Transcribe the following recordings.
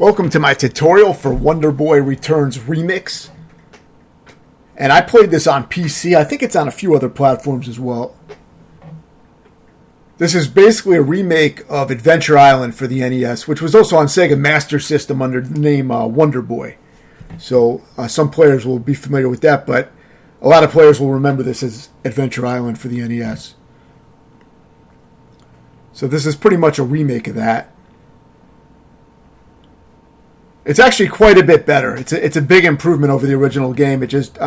Welcome to my tutorial for Wonder Boy Returns Remix. And I played this on PC. I think it's on a few other platforms as well. This is basically a remake of Adventure Island for the NES, which was also on Sega Master System under the name Wonder Boy. So some players will be familiar with that, but a lot of players will remember this as Adventure Island for the NES. So this is pretty much a remake of that. It's actually quite a bit better. It's a big improvement over the original game. It just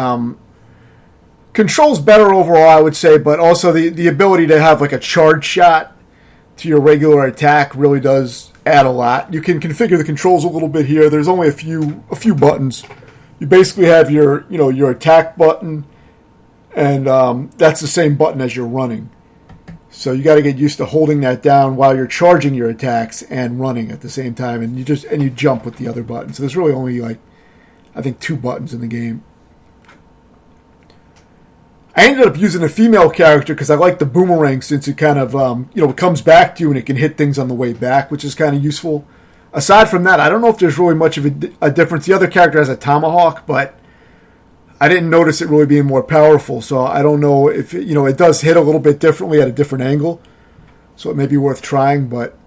controls better overall, I would say, but also the ability to have like a charge shot to your regular attack really does add a lot. You can configure the controls a little bit here. There's only a few buttons. You basically have your attack button, and that's the same button as your running. So you got to get used to holding that down while you're charging your attacks and running at the same time, and you jump with the other button. So there's really only I think 2 buttons in the game. I ended up using a female character because I like the boomerang, since it kind of it comes back to you and it can hit things on the way back, which is kind of useful. Aside from that, I don't know if there's really much of a difference. The other character has a tomahawk, but I didn't notice it really being more powerful, so I don't know if it does hit a little bit differently at a different angle, so it may be worth trying, but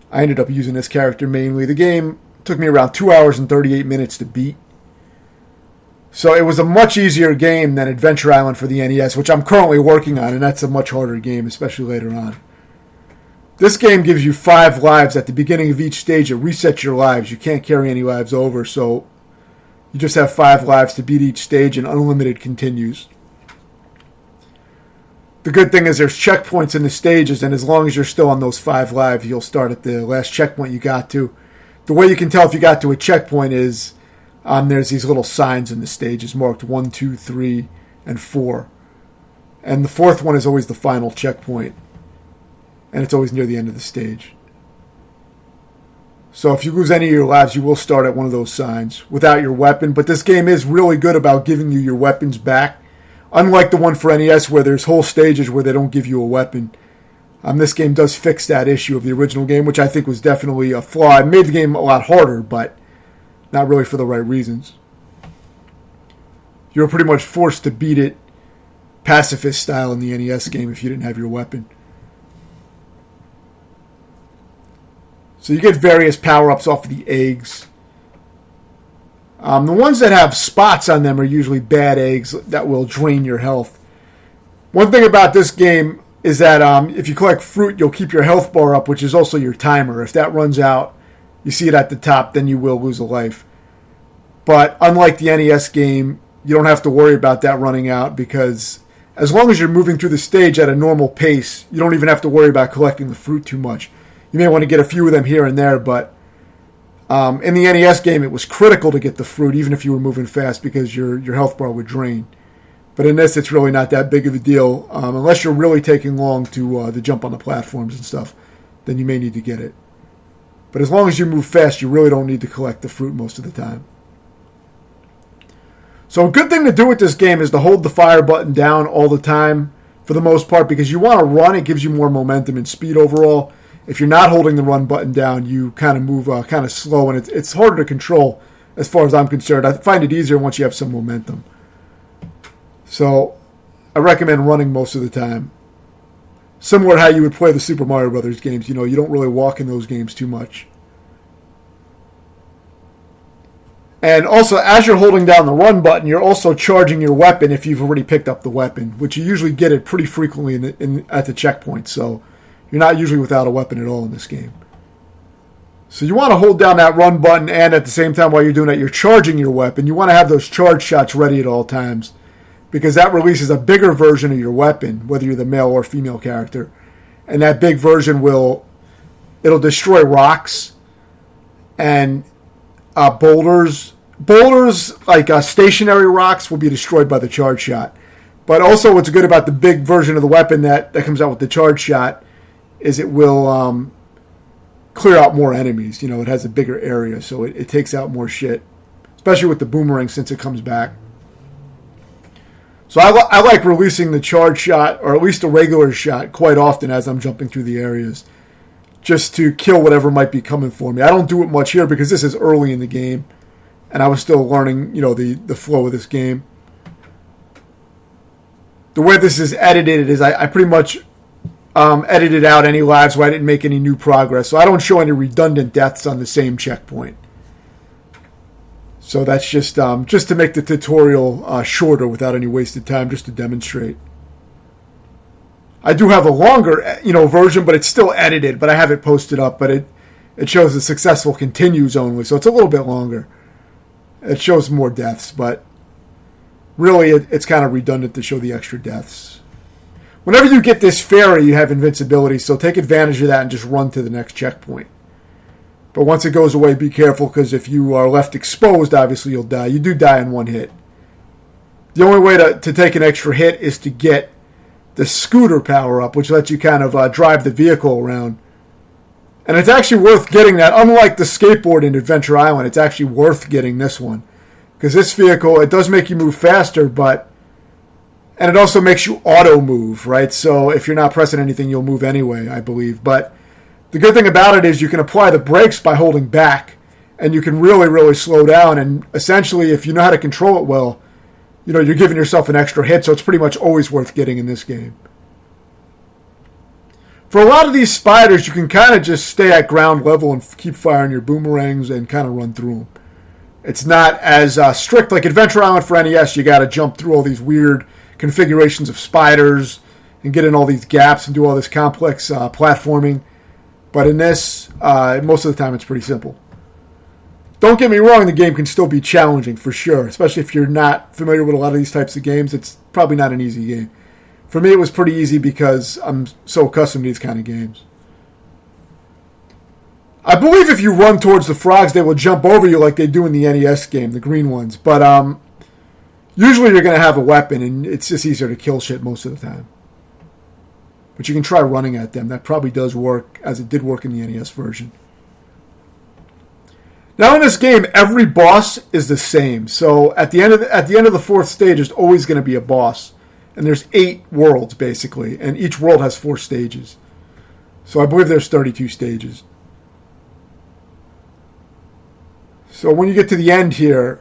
I ended up using this character mainly. The game took me around 2 hours and 38 minutes to beat, so it was a much easier game than Adventure Island for the NES, which I'm currently working on, and that's a much harder game, especially later on. This game gives you 5 lives at the beginning of each stage. It resets your lives. You can't carry any lives over, so you just have 5 lives to beat each stage, and unlimited continues. The good thing is there's checkpoints in the stages, and as long as you're still on those 5 lives, you'll start at the last checkpoint you got to. The way you can tell if you got to a checkpoint is there's these little signs in the stages marked 1, 2, 3, and 4. And the 4th one is always the final checkpoint, and it's always near the end of the stage. So if you lose any of your lives, you will start at one of those signs without your weapon. But this game is really good about giving you your weapons back. Unlike the one for NES where there's whole stages where they don't give you a weapon. This game does fix that issue of the original game, which I think was definitely a flaw. It made the game a lot harder, but not really for the right reasons. You were pretty much forced to beat it pacifist style in the NES game if you didn't have your weapon. So you get various power-ups off of the eggs. The ones that have spots on them are usually bad eggs that will drain your health. One thing about this game is that if you collect fruit, you'll keep your health bar up, which is also your timer. If that runs out, you see it at the top, then you will lose a life. But unlike the NES game, you don't have to worry about that running out, because as long as you're moving through the stage at a normal pace, you don't even have to worry about collecting the fruit too much. You may want to get a few of them here and there, but in the NES game, it was critical to get the fruit, even if you were moving fast, because your health bar would drain. But in this, it's really not that big of a deal. Unless you're really taking long to jump on the platforms and stuff, then you may need to get it. But as long as you move fast, you really don't need to collect the fruit most of the time. So a good thing to do with this game is to hold the fire button down all the time, for the most part, because you want to run. It gives you more momentum and speed overall. If you're not holding the run button down, you kind of move kind of slow, and it's harder to control as far as I'm concerned. I find it easier once you have some momentum. So I recommend running most of the time. Similar to how you would play the Super Mario Brothers games. You don't really walk in those games too much. And also, as you're holding down the run button, you're also charging your weapon if you've already picked up the weapon, which you usually get it pretty frequently at the checkpoint. So you're not usually without a weapon at all in this game. So you want to hold down that run button, and at the same time while you're doing that, you're charging your weapon. You want to have those charge shots ready at all times, because that releases a bigger version of your weapon, whether you're the male or female character. And that big version it'll destroy rocks and boulders. Boulders, like stationary rocks, will be destroyed by the charge shot. But also what's good about the big version of the weapon that comes out with the charge shot is it will clear out more enemies. It has a bigger area, so it takes out more shit, especially with the boomerang since it comes back. So I like releasing the charge shot, or at least a regular shot, quite often as I'm jumping through the areas. just to kill whatever might be coming for me. I don't do it much here because this is early in the game, and I was still learning, the flow of this game. The way this is edited is I pretty much edited out any lives where I didn't make any new progress, so I don't show any redundant deaths on the same checkpoint. So that's just to make the tutorial shorter without any wasted time, just to demonstrate. I do have a longer, version, but it's still edited, but I have it posted up, but it shows the successful continues only, so it's a little bit longer. It shows more deaths, but really it's kind of redundant to show the extra deaths. Whenever you get this fairy, you have invincibility, so take advantage of that and just run to the next checkpoint. But once it goes away, be careful, because if you are left exposed, obviously you'll die. You do die in one hit. The only way to take an extra hit is to get the scooter power-up, which lets you kind of drive the vehicle around. And it's actually worth getting that. Unlike the skateboard in Adventure Island, it's actually worth getting this one. Because this vehicle, it does make you move faster, and it also makes you auto-move, right? So if you're not pressing anything, you'll move anyway, I believe. But the good thing about it is you can apply the brakes by holding back, and you can really, really slow down. And essentially, if you know how to control it well, you're giving yourself an extra hit, so it's pretty much always worth getting in this game. For a lot of these spiders, you can kind of just stay at ground level and keep firing your boomerangs and kind of run through them. It's not as strict like Adventure Island for NES. You got to jump through all these weird configurations of spiders and get in all these gaps and do all this complex platforming. But in this, most of the time, it's pretty simple. Don't get me wrong, the game can still be challenging for sure, especially if you're not familiar with a lot of these types of games. It's probably not an easy game. For me, it was pretty easy because I'm so accustomed to these kind of games. I believe if you run towards the frogs, they will jump over you like they do in the NES game, the green ones. But usually you're going to have a weapon, and it's just easier to kill shit most of the time. But you can try running at them. That probably does work, as it did work in the NES version. Now in this game, every boss is the same. So at the end of the fourth stage, there's always going to be a boss, and there's 8 worlds basically, and each world has 4 stages. So I believe there's 32 stages. So when you get to the end here,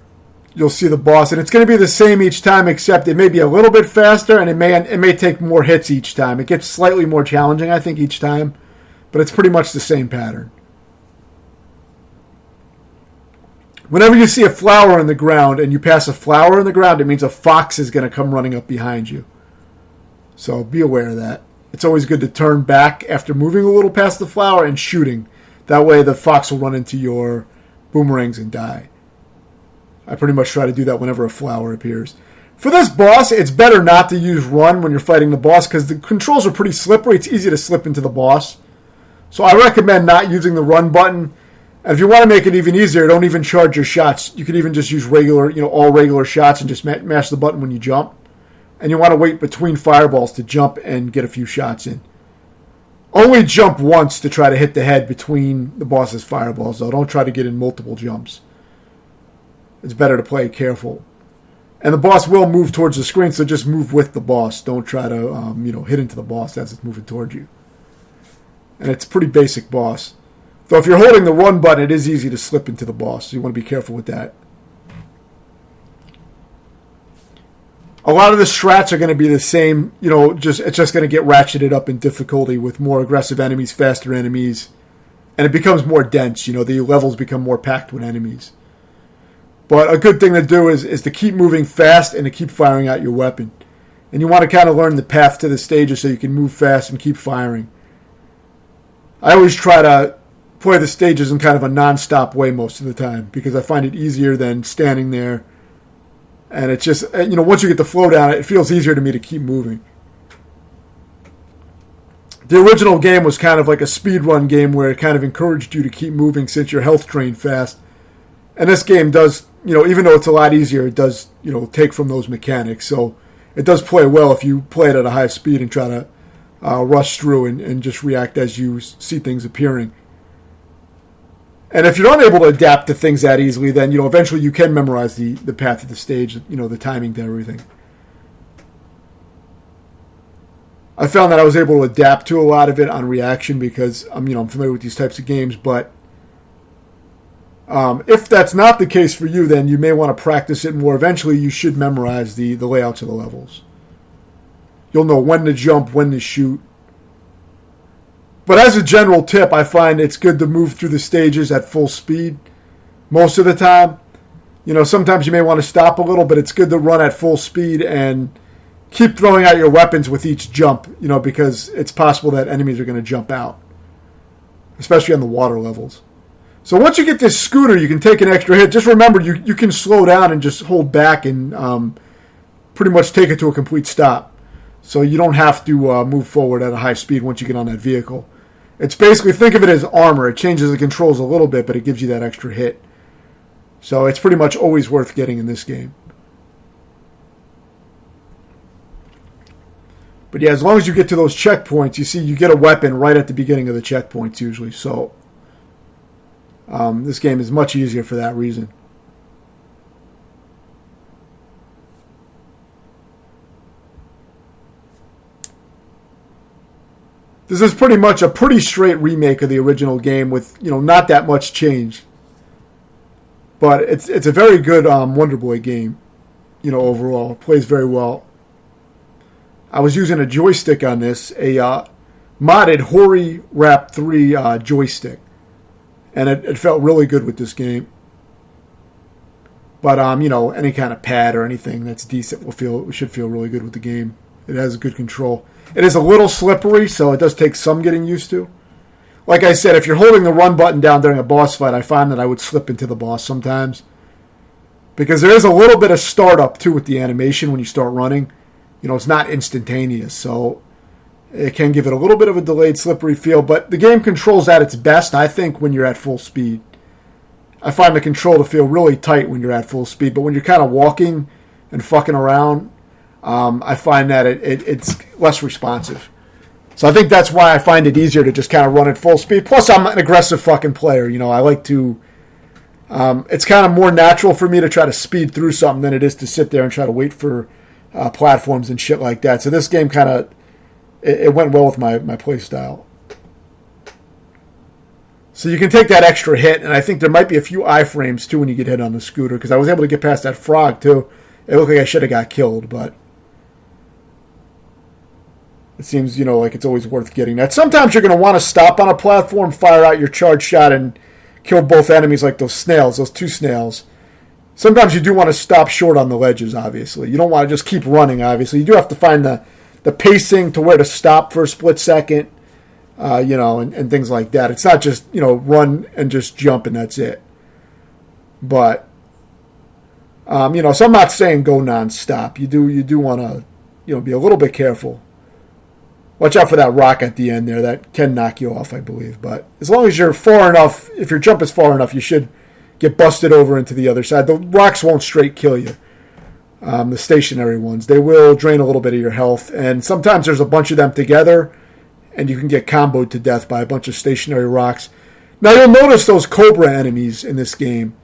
you'll see the boss, and it's going to be the same each time, except it may be a little bit faster, and it may take more hits each time. It gets slightly more challenging, I think, each time, but it's pretty much the same pattern. Whenever you see a flower in the ground and you pass a flower in the ground, it means a fox is going to come running up behind you. So be aware of that. It's always good to turn back after moving a little past the flower and shooting. That way the fox will run into your boomerangs and die. I pretty much try to do that whenever a flower appears. For this boss, it's better not to use run when you're fighting the boss because the controls are pretty slippery. It's easy to slip into the boss. So I recommend not using the run button. And if you want to make it even easier, don't even charge your shots. You could even just use all regular shots and just mash the button when you jump. And you want to wait between fireballs to jump and get a few shots in. Only jump once to try to hit the head between the boss's fireballs, though. Don't try to get in multiple jumps. It's better to play careful. And the boss will move towards the screen, so just move with the boss. Don't try to hit into the boss as it's moving towards you. And it's a pretty basic boss. Though if you're holding the run button, it is easy to slip into the boss, so you want to be careful with that. A lot of the strats are going to be the same. It's just going to get ratcheted up in difficulty with more aggressive enemies, faster enemies, and it becomes more dense. The levels become more packed with enemies. But a good thing to do is to keep moving fast and to keep firing out your weapon. And you want to kind of learn the path to the stages so you can move fast and keep firing. I always try to play the stages in kind of a non-stop way most of the time because I find it easier than standing there. And it's just, once you get the flow down, it feels easier to me to keep moving. The original game was kind of like a speedrun game where it kind of encouraged you to keep moving since your health drained fast. And this game does, even though it's a lot easier, it does, take from those mechanics. So it does play well if you play it at a high speed and try to rush through and just react as you see things appearing. And if you're unable to adapt to things that easily, then, eventually you can memorize the path of the stage, the timing to everything. I found that I was able to adapt to a lot of it on reaction because I'm familiar with these types of games. But if that's not the case for you, then you may want to practice it more. Eventually, you should memorize the layouts of the levels. You'll know when to jump, when to shoot. But as a general tip, I find it's good to move through the stages at full speed most of the time. Sometimes you may want to stop a little, but it's good to run at full speed and keep throwing out your weapons with each jump, because it's possible that enemies are going to jump out, especially on the water levels. So once you get this scooter, you can take an extra hit. Just remember, you can slow down and just hold back and pretty much take it to a complete stop. So you don't have to move forward at a high speed once you get on that vehicle. It's basically, think of it as armor. It changes the controls a little bit, but it gives you that extra hit. So it's pretty much always worth getting in this game. But yeah, as long as you get to those checkpoints, you see you get a weapon right at the beginning of the checkpoints usually. So this game is much easier for that reason. This is pretty much a pretty straight remake of the original game with, not that much change. But it's a very good Wonder Boy game, overall. It plays very well. I was using a joystick on this, a modded Hori Rap 3 joystick. And it felt really good with this game. But, any kind of pad or anything that's decent should feel really good with the game. It has good control. It is a little slippery, so it does take some getting used to. Like I said, if you're holding the run button down during a boss fight, I find that I would slip into the boss sometimes. Because there is a little bit of startup, too, with the animation when you start running. It's not instantaneous, so it can give it a little bit of a delayed, slippery feel. But the game controls at its best, I think, when you're at full speed. I find the control to feel really tight when you're at full speed, but when you're kind of walking and fucking around, I find that it's less responsive. So I think that's why I find it easier to just kind of run at full speed. Plus, I'm an aggressive fucking player. I like to... it's kind of more natural for me to try to speed through something than it is to sit there and try to wait for platforms and shit like that. So this game kind of... It went well with my play style. So you can take that extra hit, and I think there might be a few iframes, too, when you get hit on the scooter, because I was able to get past that frog, too. It looked like I should have got killed, but... It seems, like it's always worth getting that. Sometimes you're going to want to stop on a platform, fire out your charge shot, and kill both enemies like those two snails. Sometimes you do want to stop short on the ledges, obviously. You don't want to just keep running, obviously. You do have to find the pacing to where to stop for a split second, and things like that. It's not just, run and just jump and that's it. But, so I'm not saying go nonstop. You do want to, be a little bit careful. Watch out for that rock at the end there. That can knock you off, I believe. But as long as you're far enough, if your jump is far enough, you should get busted over into the other side. The rocks won't straight kill you. The stationary ones. They will drain a little bit of your health. And sometimes there's a bunch of them together, and you can get comboed to death by a bunch of stationary rocks. Now you'll notice those Cobra enemies in this game.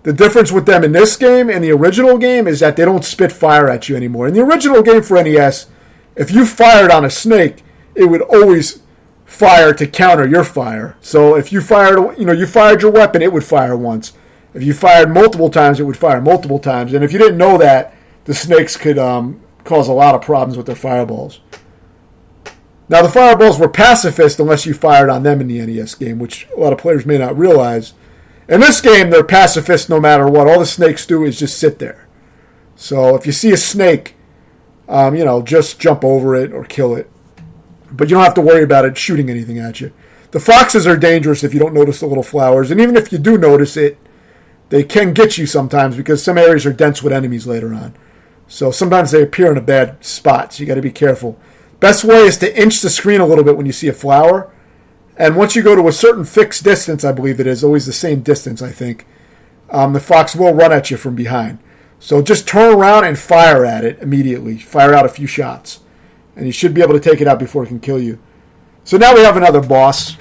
The difference with them in this game and the original game is that they don't spit fire at you anymore. In the original game for NES, if you fired on a snake, it would always fire to counter your fire. So if you fired, you fired your weapon, it would fire once. If you fired multiple times, it would fire multiple times. And if you didn't know that, the snakes could cause a lot of problems with their fireballs. Now, the fireballs were pacifist unless you fired on them in the NES game, which a lot of players may not realize. In this game, they're pacifist no matter what. All the snakes do is just sit there. So if you see a snake, just jump over it or kill it. But you don't have to worry about it shooting anything at you. The foxes are dangerous if you don't notice the little flowers. And even if you do notice it, they can get you sometimes because some areas are dense with enemies later on. So sometimes they appear in a bad spot, so you got to be careful. Best way is to inch the screen a little bit when you see a flower. And once you go to a certain fixed distance, I believe it is, always the same distance, I think, the fox will run at you from behind. So just turn around and fire at it immediately. Fire out a few shots. And you should be able to take it out before it can kill you. So now we have another boss.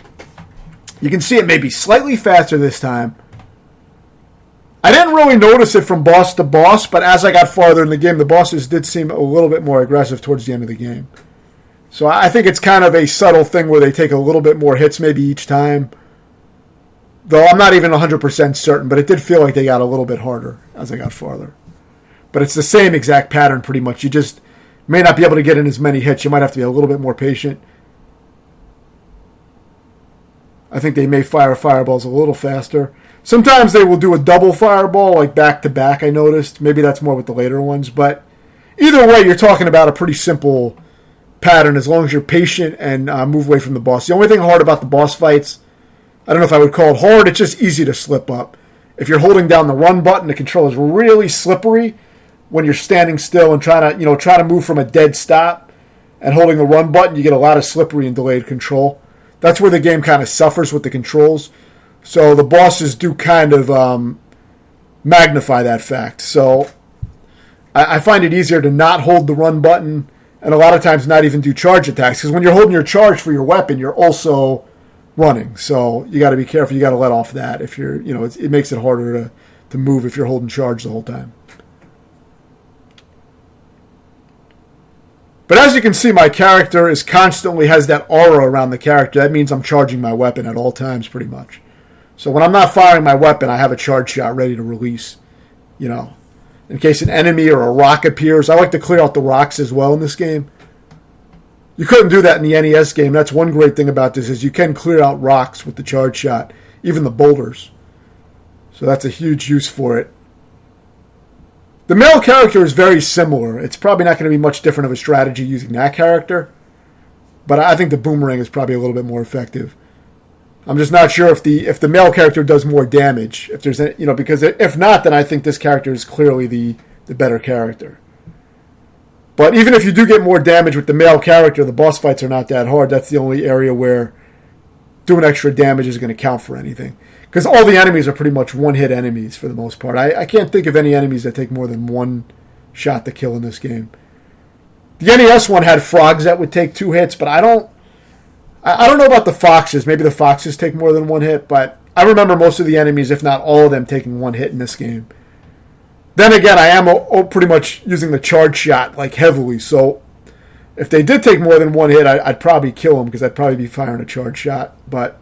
You can see it may be slightly faster this time. I didn't really notice it from boss to boss, but as I got farther in the game, the bosses did seem a little bit more aggressive towards the end of the game. So I think it's kind of a subtle thing where they take a little bit more hits maybe each time. Though I'm not even 100% certain, but it did feel like they got a little bit harder as I got farther. But it's the same exact pattern pretty much. You just may not be able to get in as many hits. You might have to be a little bit more patient. I think they may fire fireballs a little faster. Sometimes they will do a double fireball, like back-to-back, I noticed. Maybe that's more with the later ones. But either way, you're talking about a pretty simple pattern as long as you're patient and move away from the boss. The only thing hard about the boss fights, I don't know if I would call it hard, it's just easy to slip up. If you're holding down the run button, the control is really slippery when you're standing still and trying to move from a dead stop and holding the run button, you get a lot of slippery and delayed control. That's where the game kind of suffers with the controls. So the bosses do kind of magnify that fact. So I find it easier to not hold the run button and a lot of times not even do charge attacks. Because when you're holding your charge for your weapon, you're also running. So you got to be careful. You got to let off that. If you're, it makes it harder to move if you're holding charge the whole time. But as you can see, my character constantly has that aura around the character. That means I'm charging my weapon at all times, pretty much. So when I'm not firing my weapon, I have a charge shot ready to release, in case an enemy or a rock appears. I like to clear out the rocks as well in this game. You couldn't do that in the NES game. That's one great thing about this is you can clear out rocks with the charge shot, even the boulders. So that's a huge use for it. The male character is very similar. It's probably not going to be much different of a strategy using that character. But I think the boomerang is probably a little bit more effective. I'm just not sure if the male character does more damage. If there's because if not, then I think this character is clearly the better character. But even if you do get more damage with the male character, the boss fights are not that hard. That's the only area where doing extra damage is going to count for anything. Because all the enemies are pretty much one-hit enemies for the most part. I can't think of any enemies that take more than one shot to kill in this game. The NES one had frogs that would take 2 hits, but I don't know about the foxes. Maybe the foxes take more than 1 hit, but I remember most of the enemies, if not all of them, taking 1 hit in this game. Then again, I am pretty much using the charge shot like heavily, so if they did take more than 1 hit, I'd probably kill them because I'd probably be firing a charge shot, but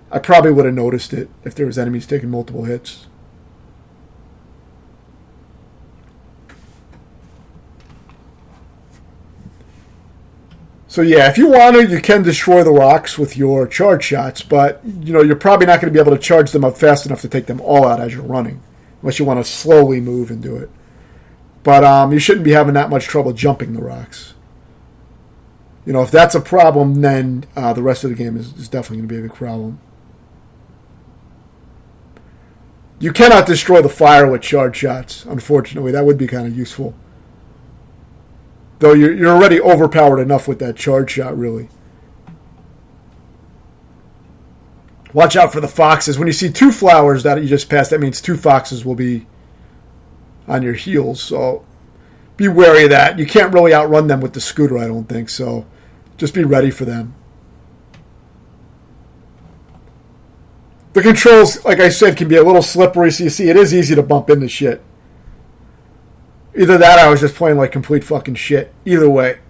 I probably would have noticed it if there was enemies taking multiple hits. So yeah, if you want to, you can destroy the rocks with your charge shots, but you're probably not going to be able to charge them up fast enough to take them all out as you're running, unless you want to slowly move and do it. But you shouldn't be having that much trouble jumping the rocks. If that's a problem, then the rest of the game is definitely going to be a big problem. You cannot destroy the fire with charge shots, unfortunately. That would be kind of useful. Though you're already overpowered enough with that charge shot, really. Watch out for the foxes. When you see 2 flowers that you just passed, that means 2 foxes will be on your heels. So be wary of that. You can't really outrun them with the scooter, I don't think. So just be ready for them. The controls, like I said, can be a little slippery, so you see it is easy to bump into shit. Either that or I was just playing like complete fucking shit. Either way.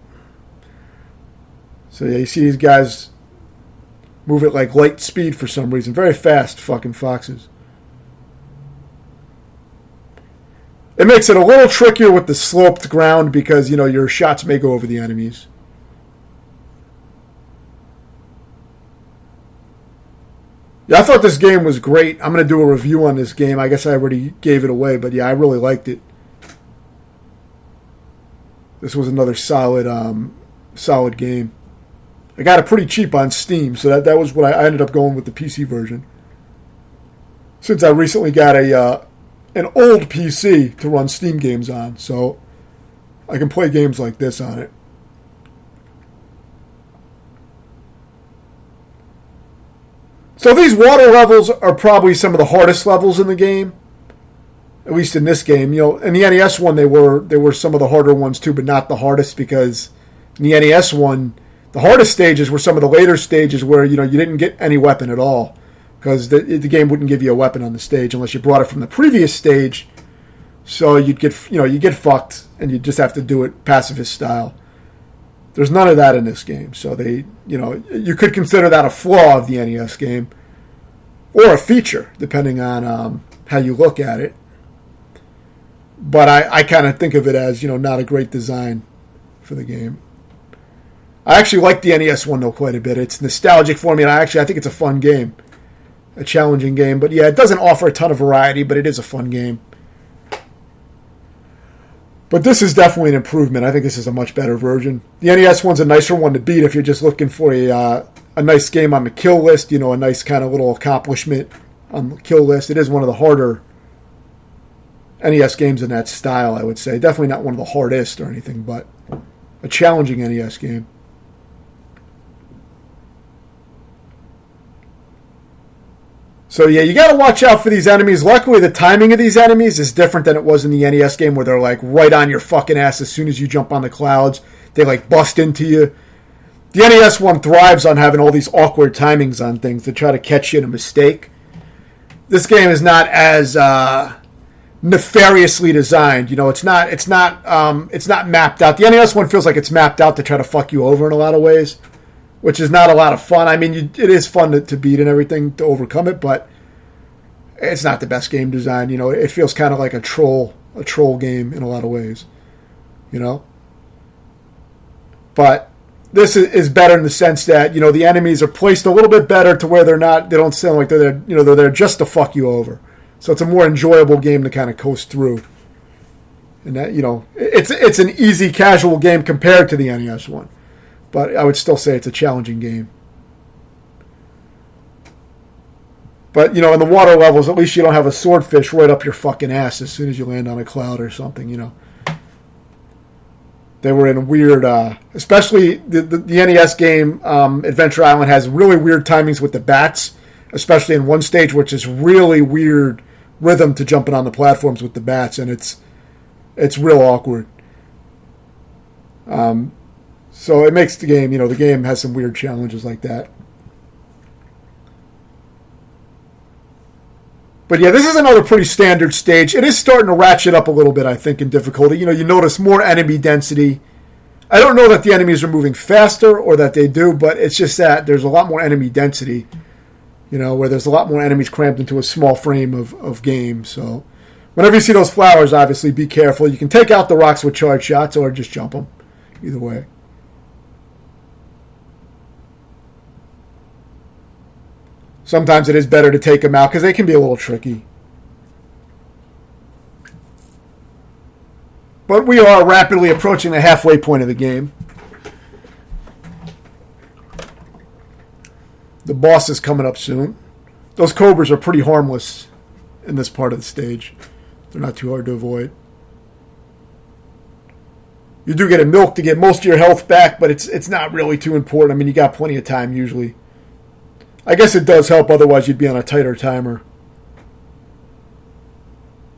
So yeah, you see these guys move at like light speed for some reason. Very fast fucking foxes. It makes it a little trickier with the sloped ground because, your shots may go over the enemies. Yeah, I thought this game was great. I'm going to do a review on this game. I guess I already gave it away, but yeah, I really liked it. This was another solid game. I got it pretty cheap on Steam, so that was what I ended up going with the PC version. Since I recently got an old PC to run Steam games on, so I can play games like this on it. So these water levels are probably some of the hardest levels in the game, at least in this game. In the NES one, they were some of the harder ones too, but not the hardest because in the NES one, the hardest stages were some of the later stages where you didn't get any weapon at all because the game wouldn't give you a weapon on the stage unless you brought it from the previous stage. So you'd get fucked and you just have to do it pacifist style. There's none of that in this game. So you could consider that a flaw of the NES game, or a feature, depending on how you look at it. But I kind of think of it as, not a great design for the game. I actually like the NES one, though, quite a bit. It's nostalgic for me, and I think it's a fun game. A challenging game. But yeah, it doesn't offer a ton of variety, but it is a fun game. But this is definitely an improvement. I think this is a much better version. The NES one's a nicer one to beat if you're just looking for a nice game on the kill list, a nice kind of little accomplishment on the kill list. It is one of the harder NES games in that style, I would say. Definitely not one of the hardest or anything, but a challenging NES game. So yeah, you got to watch out for these enemies. Luckily, the timing of these enemies is different than it was in the NES game, where they're like right on your fucking ass as soon as you jump on the clouds. They like bust into you. The NES one thrives on having all these awkward timings on things to try to catch you in a mistake. This game is not as nefariously designed. It's not mapped out. The NES one feels like it's mapped out to try to fuck you over in a lot of ways, which is not a lot of fun. I mean, it is fun to beat and everything, to overcome it, but it's not the best game design. It feels kind of like a troll game in a lot of ways, But this is better in the sense that, the enemies are placed a little bit better to where they don't sound like they're there, they're there just to fuck you over. So it's a more enjoyable game to kind of coast through. And that, it's an easy, casual game compared to the NES one. But I would still say it's a challenging game. But, in the water levels, at least you don't have a swordfish right up your fucking ass as soon as you land on a cloud or something, They were in a weird, especially the NES game, Adventure Island, has really weird timings with the bats, especially in one stage, which is really weird rhythm to jumping on the platforms with the bats, and it's real awkward. So it makes the game, the game has some weird challenges like that. But yeah, this is another pretty standard stage. It is starting to ratchet up a little bit, I think, in difficulty. You notice more enemy density. I don't know that the enemies are moving faster or that they do, but it's just that there's a lot more enemy density, where there's a lot more enemies cramped into a small frame of game. So whenever you see those flowers, obviously be careful. You can take out the rocks with charge shots or just jump them. Either way. Sometimes it is better to take them out because they can be a little tricky. But we are rapidly approaching the halfway point of the game. The boss is coming up soon. Those cobras are pretty harmless in this part of the stage. They're not too hard to avoid. You do get a milk to get most of your health back, but it's not really too important. I mean, you got plenty of time usually. I guess it does help, otherwise you'd be on a tighter timer.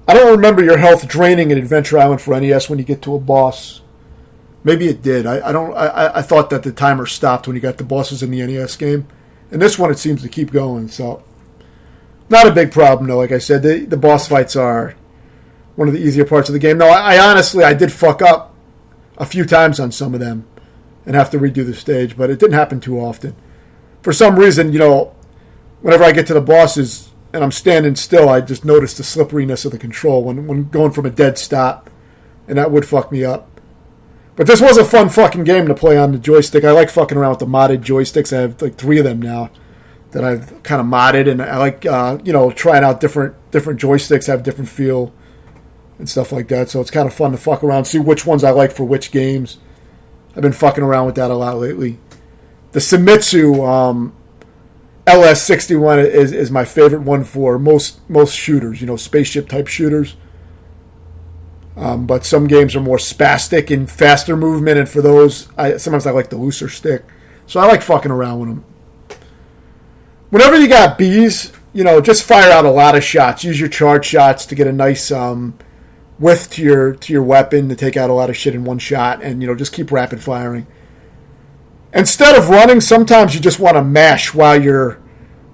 I don't remember your health draining in Adventure Island for NES when you get to a boss. Maybe it did. I thought that the timer stopped when you got the bosses in the NES game. In this one, it seems to keep going, so not a big problem, though. Like I said, the boss fights are one of the easier parts of the game. No, I honestly did fuck up a few times on some of them and have to redo the stage, but it didn't happen too often. For some reason, whenever I get to the bosses and I'm standing still, I just notice the slipperiness of the control when going from a dead stop, and that would fuck me up. But this was a fun fucking game to play on the joystick. I like fucking around with the modded joysticks. I have like 3 of them now that I've kind of modded, and I like trying out different joysticks, have different feel and stuff like that. So it's kind of fun to fuck around, see which ones I like for which games. I've been fucking around with that a lot lately. The Famitsu LS61 is my favorite one for most shooters, spaceship type shooters. But some games are more spastic and faster movement, and for those, sometimes I like the looser stick. So I like fucking around with them. Whenever you got bees, just fire out a lot of shots. Use your charge shots to get a nice width to your weapon to take out a lot of shit in one shot, and just keep rapid firing. Instead of running, sometimes you just want to mash while you're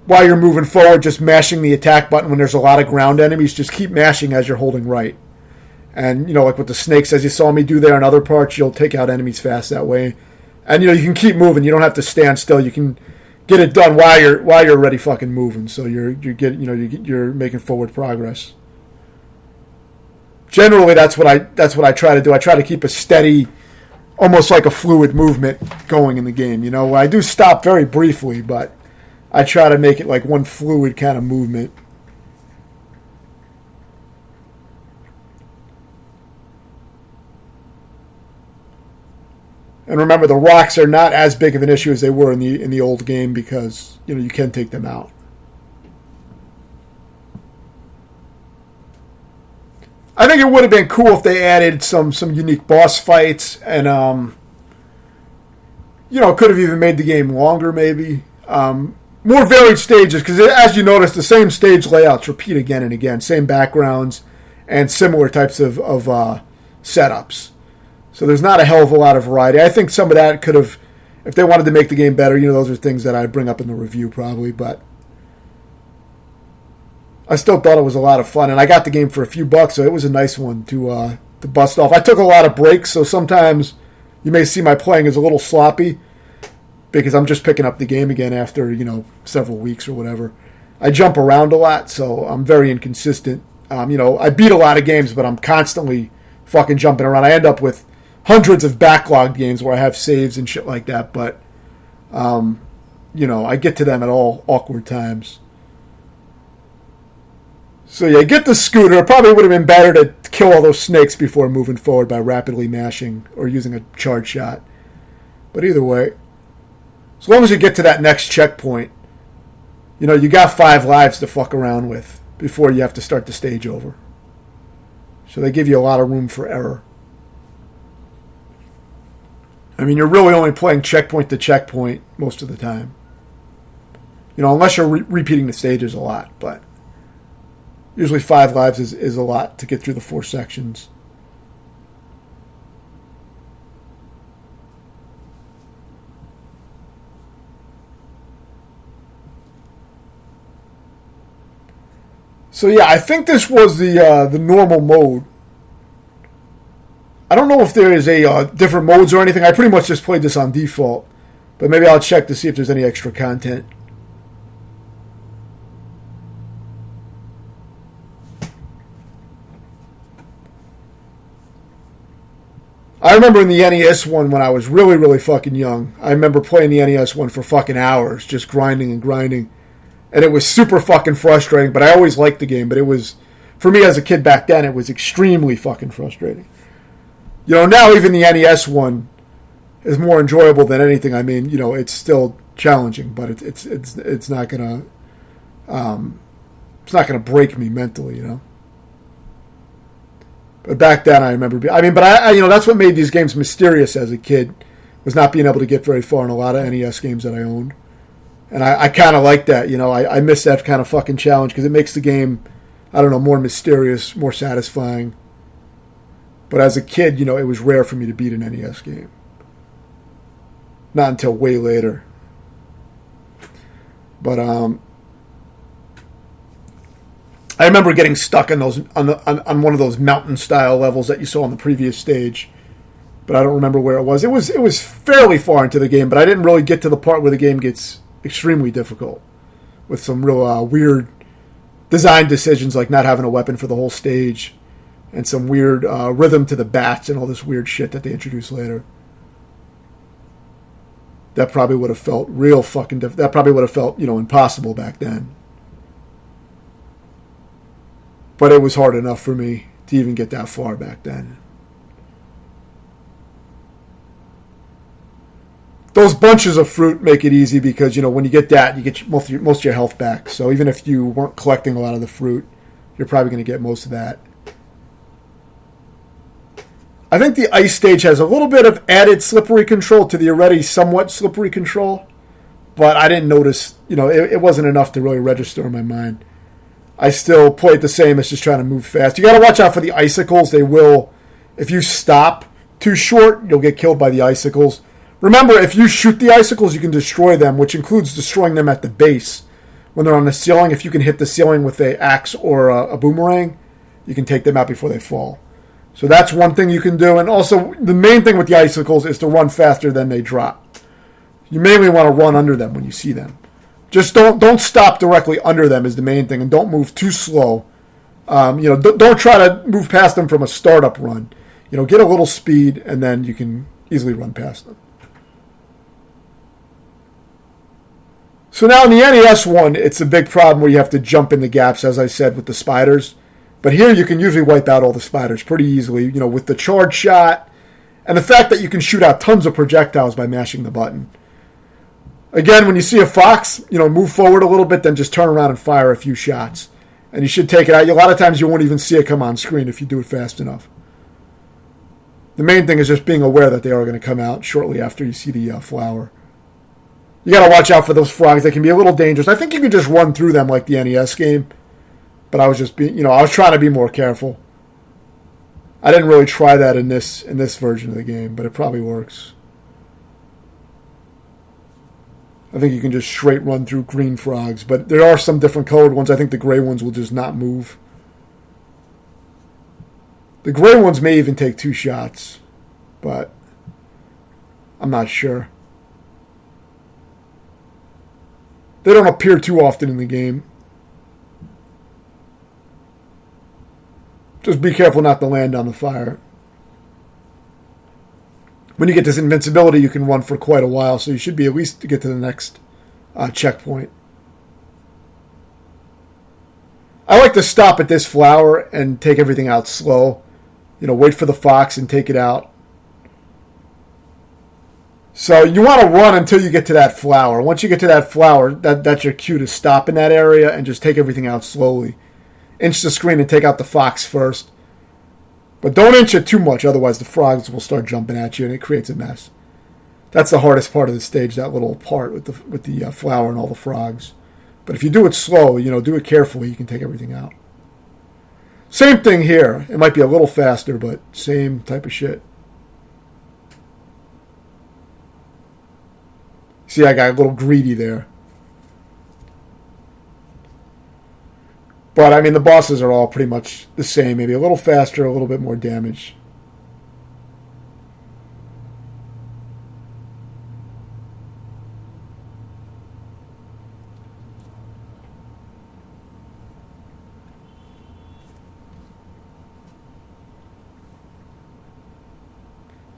moving forward, just mashing the attack button when there's a lot of ground enemies. Just keep mashing as you're holding right. And, like with the snakes, as you saw me do there in other parts, you'll take out enemies fast that way. And you can keep moving. You don't have to stand still. You can get it done while you're already fucking moving. So you're making forward progress. Generally, that's what I try to do. I try to keep a steady, almost like a fluid movement going in the game. I do stop very briefly, but I try to make it like one fluid kind of movement. And remember, the rocks are not as big of an issue as they were in the old game because you can take them out. I think it would have been cool if they added some unique boss fights and could have even made the game longer maybe. More varied stages because as you notice, the same stage layouts repeat again and again, same backgrounds and similar types of setups. So there's not a hell of a lot of variety. I think some of that could have, if they wanted to make the game better, those are things that I'd bring up in the review probably, but I still thought it was a lot of fun, and I got the game for a few bucks, so it was a nice one to bust off. I took a lot of breaks, so sometimes you may see my playing is a little sloppy because I'm just picking up the game again after, several weeks or whatever. I jump around a lot, so I'm very inconsistent. I beat a lot of games, but I'm constantly fucking jumping around. I end up with hundreds of backlogged games where I have saves and shit like that, but, I get to them at all awkward times. So yeah, get the scooter. It probably would have been better to kill all those snakes before moving forward by rapidly mashing or using a charge shot. But either way, as long as you get to that next checkpoint, you got 5 lives to fuck around with before you have to start the stage over. So they give you a lot of room for error. I mean, you're really only playing checkpoint to checkpoint most of the time. Unless you're repeating the stages a lot, but usually 5 lives is a lot to get through the 4 sections. So yeah, I think this was the normal mode. I don't know if there is a different modes or anything. I pretty much just played this on default, but maybe I'll check to see if there's any extra content. I remember in the NES one when I was really, really fucking young. I remember playing the NES one for fucking hours, just grinding and grinding. And it was super fucking frustrating, but I always liked the game. But it was, for me as a kid back then, it was extremely fucking frustrating. Now even the NES one is more enjoyable than anything. I mean, it's still challenging, but it's not gonna break me mentally, But back then, I remember. But that's what made these games mysterious as a kid, was not being able to get very far in a lot of NES games that I owned, and I kind of like that. I miss that kind of fucking challenge because it makes the game, I don't know, more mysterious, more satisfying. But as a kid, it was rare for me to beat an NES game. Not until way later. But I remember getting stuck in those on one of those mountain style levels that you saw on the previous stage, but I don't remember where it was. It was fairly far into the game, but I didn't really get to the part where the game gets extremely difficult with some real weird design decisions, like not having a weapon for the whole stage, and some weird rhythm to the bats and all this weird shit that they introduced later. That probably would have felt real fucking that probably would have felt impossible back then. But it was hard enough for me to even get that far back then. Those bunches of fruit make it easy because, when you get that, you get most of your health back. So even if you weren't collecting a lot of the fruit, you're probably going to get most of that. I think the ice stage has a little bit of added slippery control to the already somewhat slippery control. But I didn't notice, it wasn't enough to really register in my mind. I still play it the same as just trying to move fast. You got to watch out for the icicles. They will, if you stop too short, you'll get killed by the icicles. Remember, if you shoot the icicles, you can destroy them, which includes destroying them at the base. When they're on the ceiling, if you can hit the ceiling with an axe or a boomerang, you can take them out before they fall. So that's one thing you can do. And also, the main thing with the icicles is to run faster than they drop. You mainly want to run under them when you see them. Just don't stop directly under them is the main thing, and don't move too slow. Don't try to move past them from a startup run. Get a little speed, and then you can easily run past them. So now in the NES one, it's a big problem where you have to jump in the gaps, as I said, with the spiders. But here you can usually wipe out all the spiders pretty easily, with the charge shot, and the fact that you can shoot out tons of projectiles by mashing the button. Again, when you see a fox, move forward a little bit, then just turn around and fire a few shots. And you should take it out. A lot of times you won't even see it come on screen if you do it fast enough. The main thing is just being aware that they are going to come out shortly after you see the flower. You got to watch out for those frogs. They can be a little dangerous. I think you can just run through them like the NES game. But I was just I was trying to be more careful. I didn't really try that in this version of the game, but it probably works. I think you can just straight run through green frogs, but there are some different colored ones. I think the gray ones will just not move. The gray ones may even take 2 shots, but I'm not sure. They don't appear too often in the game. Just be careful not to land on the fire. When you get this invincibility, you can run for quite a while, so you should be at least to get to the next checkpoint. I like to stop at this flower and take everything out slow. Wait for the fox and take it out. So you want to run until you get to that flower. Once you get to that flower, that's your cue to stop in that area and just take everything out slowly. Inch the screen and take out the fox first. But don't inch it too much, otherwise the frogs will start jumping at you and it creates a mess. That's the hardest part of the stage, that little part with the flower and all the frogs. But if you do it slow, do it carefully, you can take everything out. Same thing here. It might be a little faster, but same type of shit. See, I got a little greedy there. But, the bosses are all pretty much the same. Maybe a little faster, a little bit more damage.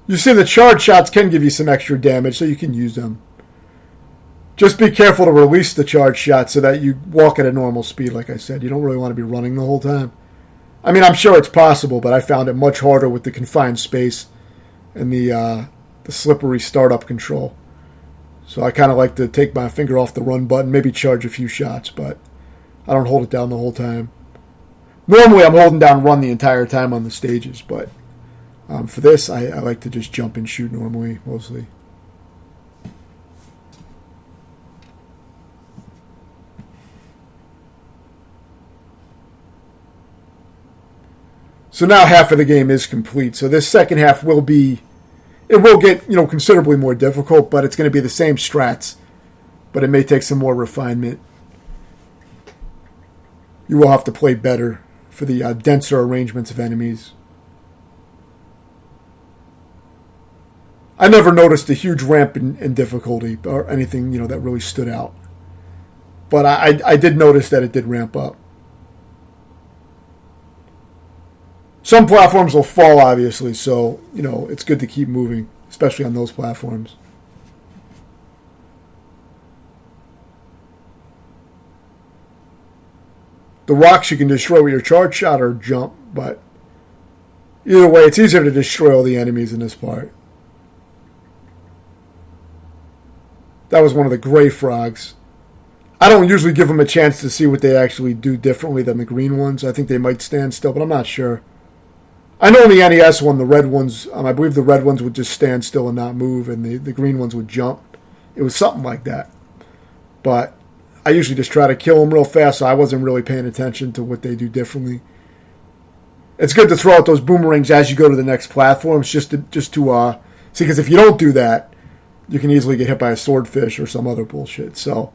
You see, the charge shots can give you some extra damage, so you can use them. Just be careful to release the charge shot so that you walk at a normal speed, like I said. You don't really want to be running the whole time. I'm sure it's possible, but I found it much harder with the confined space and the slippery startup control. So I kind of like to take my finger off the run button, maybe charge a few shots, but I don't hold it down the whole time. Normally I'm holding down run the entire time on the stages, but for this I like to just jump and shoot normally, mostly. So now half of the game is complete. So this second half will get considerably more difficult, but it's going to be the same strats, but it may take some more refinement. You will have to play better for the denser arrangements of enemies. I never noticed a huge ramp in difficulty or anything, that really stood out. But I did notice that it did ramp up. Some platforms will fall, obviously, so, it's good to keep moving, especially on those platforms. The rocks you can destroy with your charge shot or jump, but either way, it's easier to destroy all the enemies in this part. That was one of the gray frogs. I don't usually give them a chance to see what they actually do differently than the green ones. I think they might stand still, but I'm not sure. I know in the NES one, the red ones, I believe the red ones would just stand still and not move, and the green ones would jump. It was something like that. But I usually just try to kill them real fast, so I wasn't really paying attention to what they do differently. It's good to throw out those boomerangs as you go to the next platforms, just to see, because if you don't do that, you can easily get hit by a swordfish or some other bullshit. So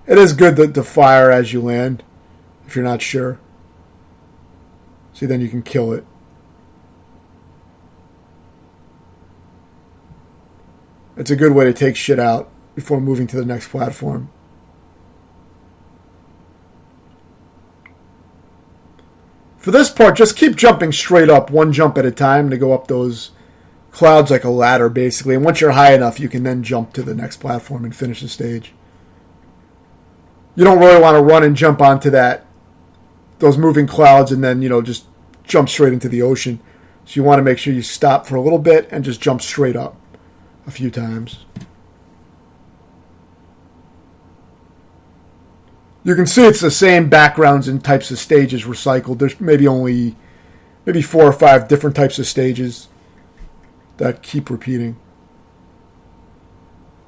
it is good to fire as you land, if you're not sure. See, then you can kill it. It's a good way to take shit out before moving to the next platform. For this part, just keep jumping straight up, one jump at a time to go up those clouds like a ladder, basically. And once you're high enough, you can then jump to the next platform and finish the stage. You don't really want to run and jump onto those moving clouds and then, just jump straight into the ocean. So you want to make sure you stop for a little bit and just jump straight up a few times. You can see it's the same backgrounds and types of stages recycled. There's maybe 4 or 5 different types of stages that keep repeating.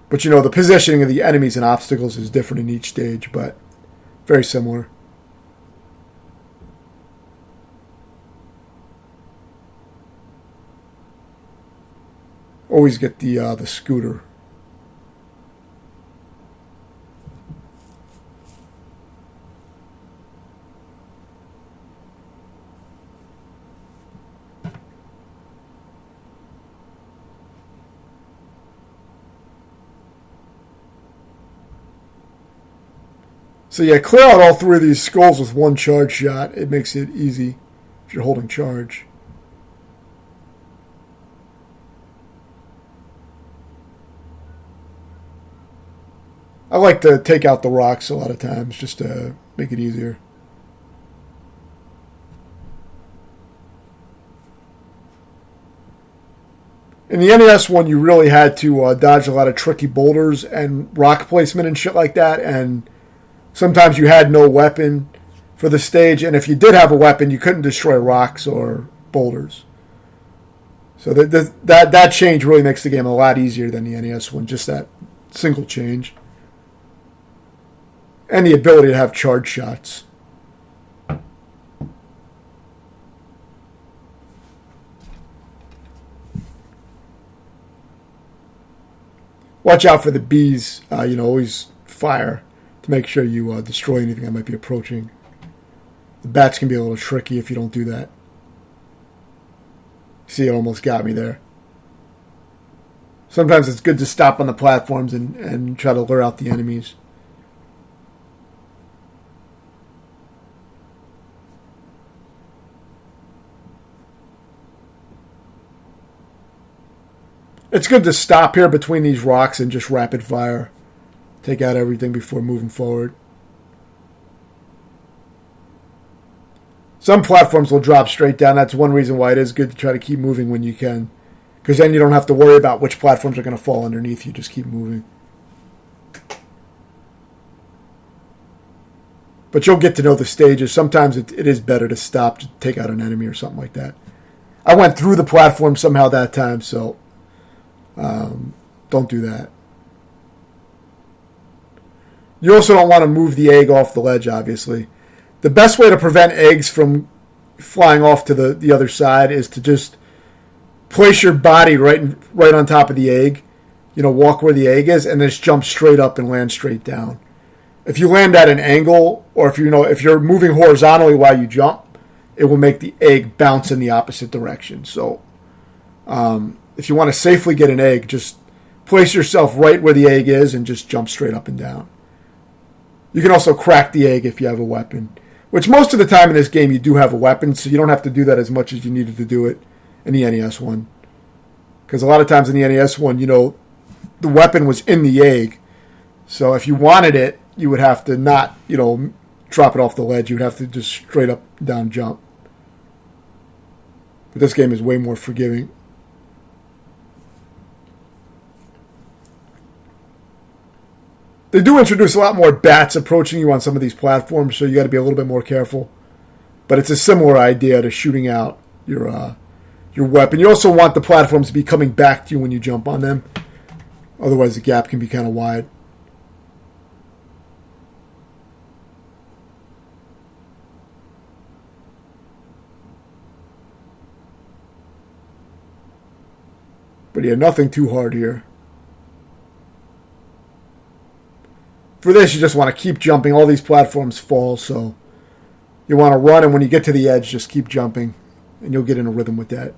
But the positioning of the enemies and obstacles is different in each stage, but very similar. Always get the scooter. So yeah, clear out all 3 of these skulls with one charge shot. It makes it easy if you're holding charge. I like to take out the rocks a lot of times just to make it easier. In the NES one, you really had to dodge a lot of tricky boulders and rock placement and shit like that, and sometimes you had no weapon for the stage, and if you did have a weapon, you couldn't destroy rocks or boulders. So that change really makes the game a lot easier than the NES one, just that single change. And the ability to have charge shots. Watch out for the bees. Always fire to make sure you destroy anything that might be approaching. The bats can be a little tricky if you don't do that. See, it almost got me there. Sometimes it's good to stop on the platforms and try to lure out the enemies. It's good to stop here between these rocks and just rapid fire. Take out everything before moving forward. Some platforms will drop straight down. That's one reason why it is good to try to keep moving when you can. Because then you don't have to worry about which platforms are going to fall underneath you. Just keep moving. But you'll get to know the stages. Sometimes it is better to stop to take out an enemy or something like that. I went through the platform somehow that time, so don't do that. You also don't want to move the egg off the ledge, obviously. The best way to prevent eggs from flying off to the other side is to just place your body right on top of the egg. Walk where the egg is, and just jump straight up and land straight down. If you land at an angle, or if you're moving horizontally while you jump, it will make the egg bounce in the opposite direction. So, if you want to safely get an egg, just place yourself right where the egg is and just jump straight up and down. You can also crack the egg if you have a weapon, which most of the time in this game you do have a weapon, so you don't have to do that as much as you needed to do it in the NES one. Because a lot of times in the NES one, the weapon was in the egg, so if you wanted it, you would have to not, drop it off the ledge. You would have to just straight up down jump. But this game is way more forgiving. They do introduce a lot more bats approaching you on some of these platforms, so you got to be a little bit more careful. But it's a similar idea to shooting out your weapon. You also want the platforms to be coming back to you when you jump on them. Otherwise, the gap can be kind of wide. But yeah, nothing too hard here. For this, you just want to keep jumping. All these platforms fall, so you want to run, and when you get to the edge, just keep jumping, and you'll get in a rhythm with that.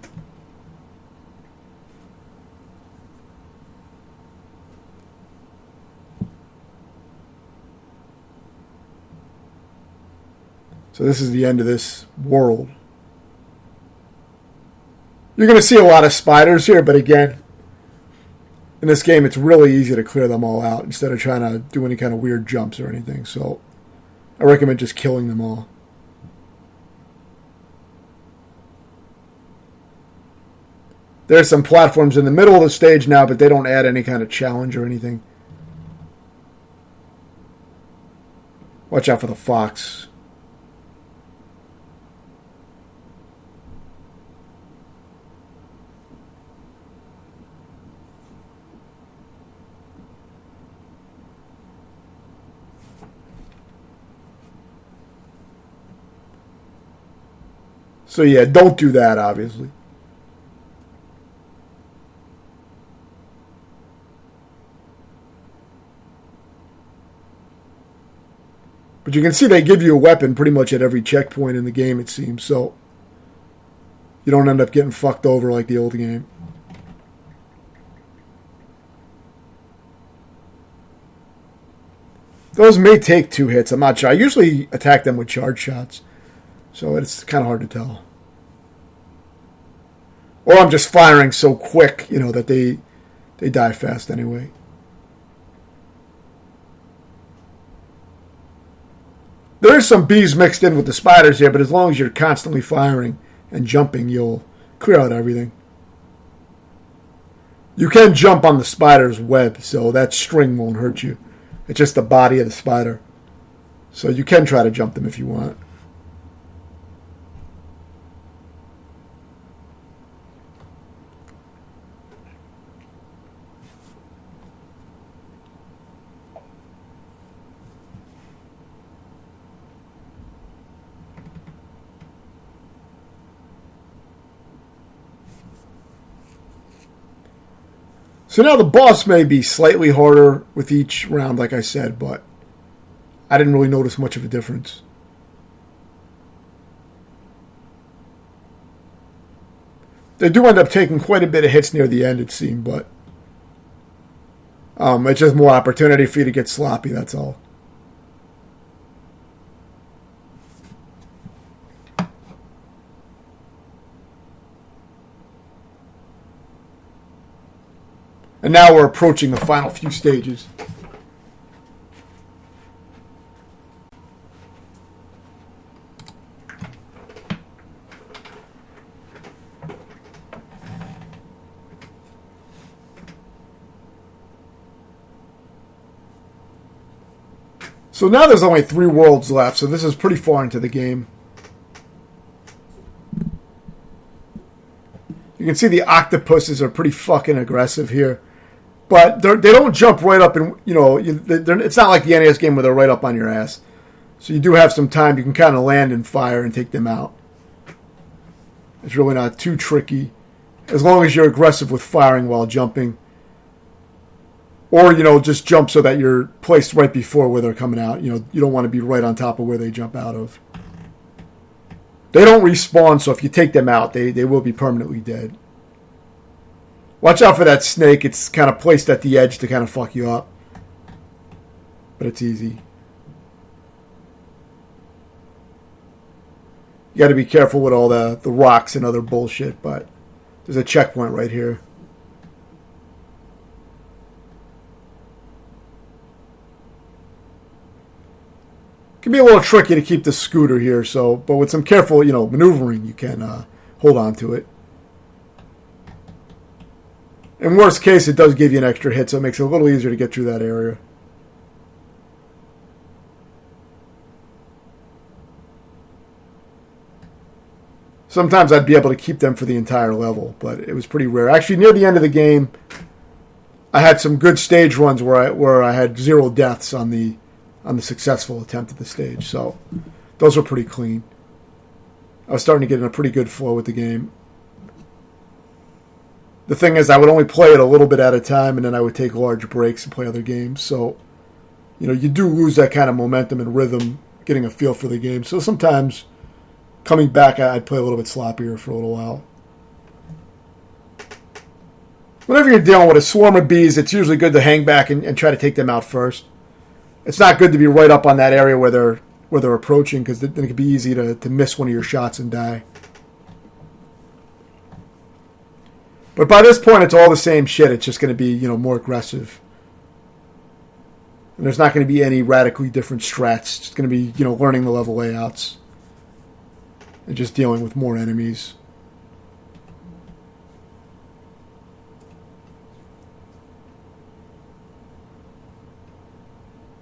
So this is the end of this world. You're going to see a lot of spiders here, but again, in this game, it's really easy to clear them all out instead of trying to do any kind of weird jumps or anything. So I recommend just killing them all. There's some platforms in the middle of the stage now, but they don't add any kind of challenge or anything. Watch out for the fox. So yeah, don't do that, obviously. But you can see they give you a weapon pretty much at every checkpoint in the game, it seems. So you don't end up getting fucked over like the old game. Those may take 2 hits. I'm not sure. I usually attack them with charge shots. So it's kind of hard to tell. Or I'm just firing so quick, that they die fast anyway. There's some bees mixed in with the spiders here, but as long as you're constantly firing and jumping, you'll clear out everything. You can jump on the spider's web, so that string won't hurt you. It's just the body of the spider. So you can try to jump them if you want. So now the boss may be slightly harder with each round, like I said, but I didn't really notice much of a difference. They do end up taking quite a bit of hits near the end, it seemed, but it's just more opportunity for you to get sloppy, that's all. And now we're approaching the final few stages. So now there's only 3 worlds left, so this is pretty far into the game. You can see the octopuses are pretty fucking aggressive here. But they don't jump right up and, it's not like the NES game where they're right up on your ass. So you do have some time. You can kind of land and fire and take them out. It's really not too tricky. As long as you're aggressive with firing while jumping. Or, just jump so that you're placed right before where they're coming out. You don't want to be right on top of where they jump out of. They don't respawn, so if you take them out, they will be permanently dead. Watch out for that snake. It's kind of placed at the edge to kind of fuck you up. But it's easy. You got to be careful with all the rocks and other bullshit, but there's a checkpoint right here. It can be a little tricky to keep the scooter here, but with some careful, maneuvering, you can hold on to it. In worst case, it does give you an extra hit, so it makes it a little easier to get through that area. Sometimes I'd be able to keep them for the entire level, but it was pretty rare. Actually, near the end of the game, I had some good stage runs where I had 0 deaths on the successful attempt at the stage, so those were pretty clean. I was starting to get in a pretty good flow with the game. The thing is, I would only play it a little bit at a time, and then I would take large breaks and play other games. So, you do lose that kind of momentum and rhythm, getting a feel for the game. So sometimes, coming back, I'd play a little bit sloppier for a little while. Whenever you're dealing with a swarm of bees, it's usually good to hang back and try to take them out first. It's not good to be right up on that area where where they're approaching, because then it could be easy to miss one of your shots and die. But by this point, it's all the same shit. It's just going to be, more aggressive. And there's not going to be any radically different strats. It's just going to be, learning the level layouts. And just dealing with more enemies.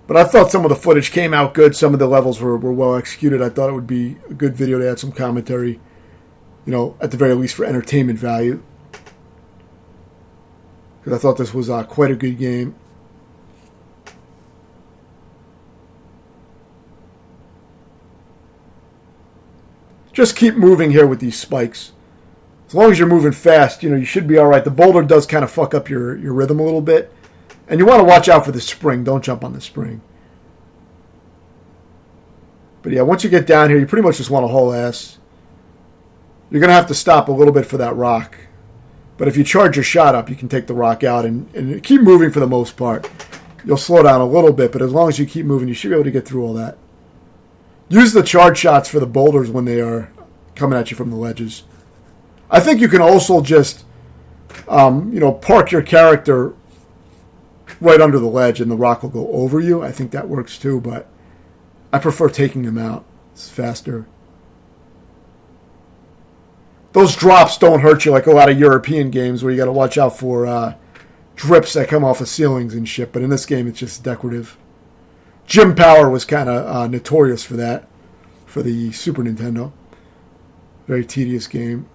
But I thought some of the footage came out good. Some of the levels were well executed. I thought it would be a good video to add some commentary, at the very least for entertainment value. Because I thought this was quite a good game. Just keep moving here with these spikes. As long as you're moving fast, you should be all right. The boulder does kind of fuck up your rhythm a little bit. And you want to watch out for the spring. Don't jump on the spring. But yeah, once you get down here, you pretty much just want to haul ass. You're going to have to stop a little bit for that rock. But if you charge your shot up, you can take the rock out and keep moving for the most part. You'll slow down a little bit, but as long as you keep moving, you should be able to get through all that. Use the charge shots for the boulders when they are coming at you from the ledges. I think you can also just, park your character right under the ledge and the rock will go over you. I think that works too, but I prefer taking them out. It's faster. Those drops don't hurt you like a lot of European games where you got to watch out for drips that come off of ceilings and shit. But in this game, it's just decorative. Gym Power was kind of notorious for that, for the Super Nintendo. Very tedious game.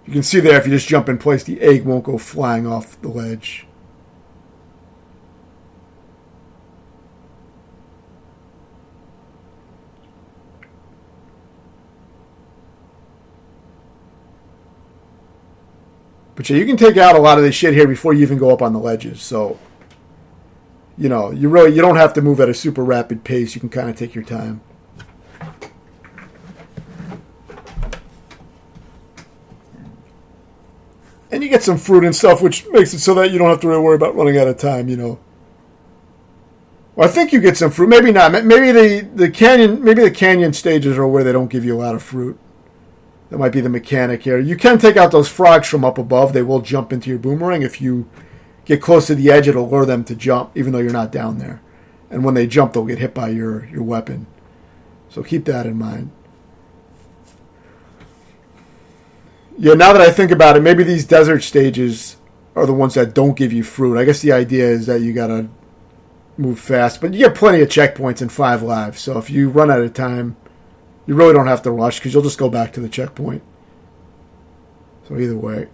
You can see there, if you just jump in place, the egg won't go flying off the ledge. But yeah, you can take out a lot of this shit here before you even go up on the ledges. So, you don't have to move at a super rapid pace. You can kind of take your time. And you get some fruit and stuff, which makes it so that you don't have to really worry about running out of time, Well, I think you get some fruit. Maybe not. Maybe the canyon stages are where they don't give you a lot of fruit. That might be the mechanic here. You can take out those frogs from up above. They will jump into your boomerang. If you get close to the edge, it'll lure them to jump, even though you're not down there. And when they jump, they'll get hit by your weapon. So keep that in mind. Yeah, now that I think about it, maybe these desert stages are the ones that don't give you fruit. I guess the idea is that you got to move fast. But you get plenty of checkpoints in 5 lives. So if you run out of time, you really don't have to rush because you'll just go back to the checkpoint. So either way.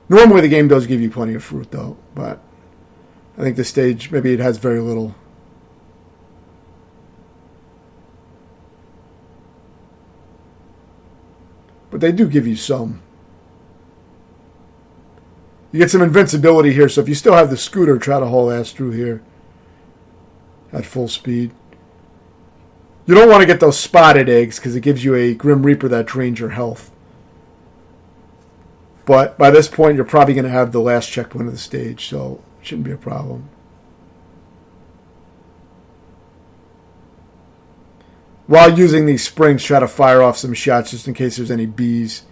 Normally the game does give you plenty of fruit though. But I think this stage, maybe it has very little. But they do give you some. You get some invincibility here, so if you still have the scooter, try to haul ass through here at full speed. You don't want to get those spotted eggs because it gives you a Grim Reaper that drains your health. But by this point, you're probably going to have the last checkpoint of the stage, so it shouldn't be a problem. While using these springs, try to fire off some shots just in case there's any bees.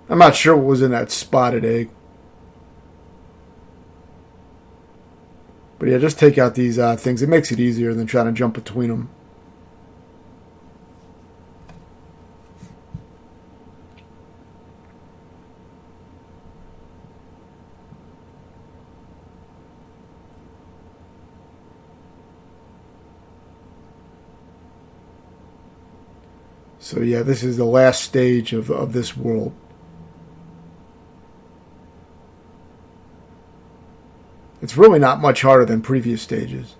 I'm not sure what was in that spotted egg. But yeah, just take out these things. It makes it easier than trying to jump between them. So yeah, this is the last stage of this world. It's really not much harder than previous stages.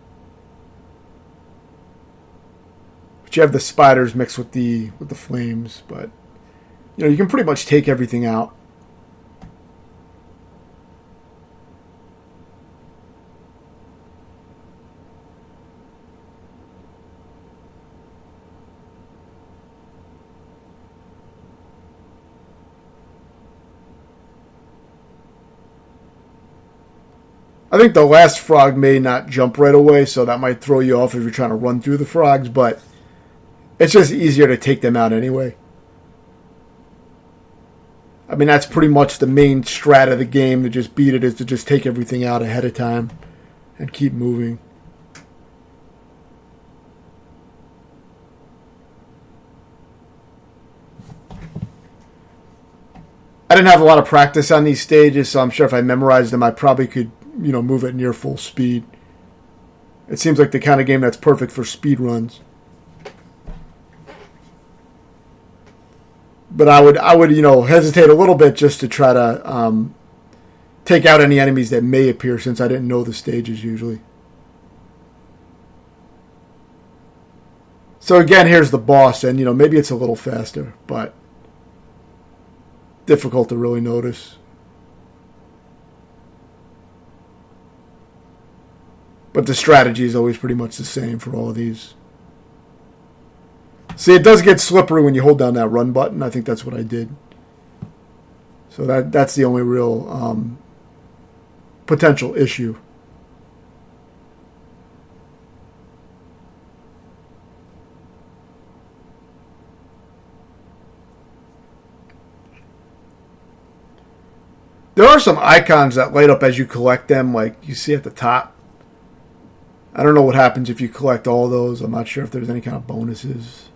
But you have the spiders mixed with the flames, but you can pretty much take everything out. I think the last frog may not jump right away, so that might throw you off if you're trying to run through the frogs, but it's just easier to take them out anyway. I mean, that's pretty much the main strat of the game, to just beat it, is to just take everything out ahead of time and keep moving. I didn't have a lot of practice on these stages, so I'm sure if I memorized them, I probably could, move at near full speed. It seems like the kind of game that's perfect for speed runs. But I would, hesitate a little bit just to try to take out any enemies that may appear, since I didn't know the stages usually. So again, here's the boss, and maybe it's a little faster, but difficult to really notice. But the strategy is always pretty much the same for all of these. See, it does get slippery when you hold down that run button. I think that's what I did. So that's the only real potential issue. There are some icons that light up as you collect them, like you see at the top. I don't know what happens if you collect all those. I'm not sure if there's any kind of bonuses.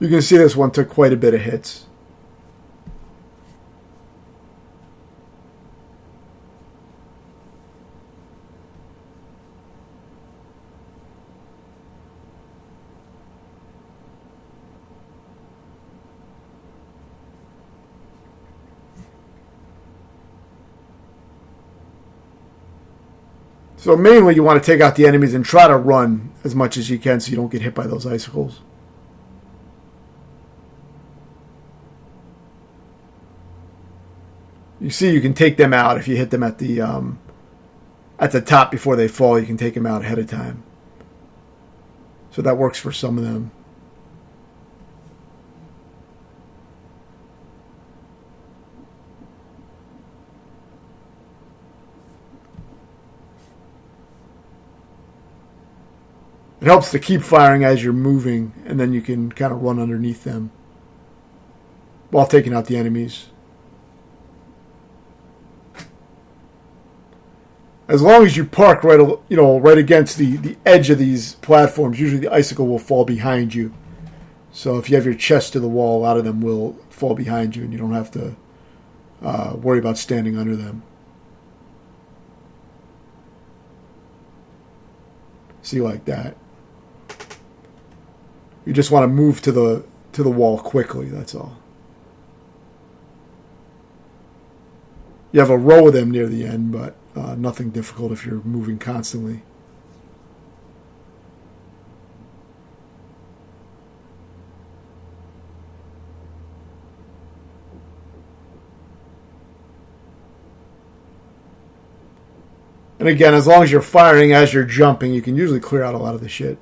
You can see this one took quite a bit of hits. So mainly you want to take out the enemies and try to run as much as you can so you don't get hit by those icicles. You see you can take them out if you hit them at the top before they fall. You can take them out ahead of time. So that works for some of them. It helps to keep firing as you're moving, and then you can kind of run underneath them while taking out the enemies. As long as you park right against the edge of these platforms, usually the icicle will fall behind you. So if you have your chest to the wall, a lot of them will fall behind you, and you don't have to worry about standing under them. See, like that. You just want to move to the wall quickly, that's all. You have a row of them near the end, but nothing difficult if you're moving constantly. And again, as long as you're firing as you're jumping, you can usually clear out a lot of the shit.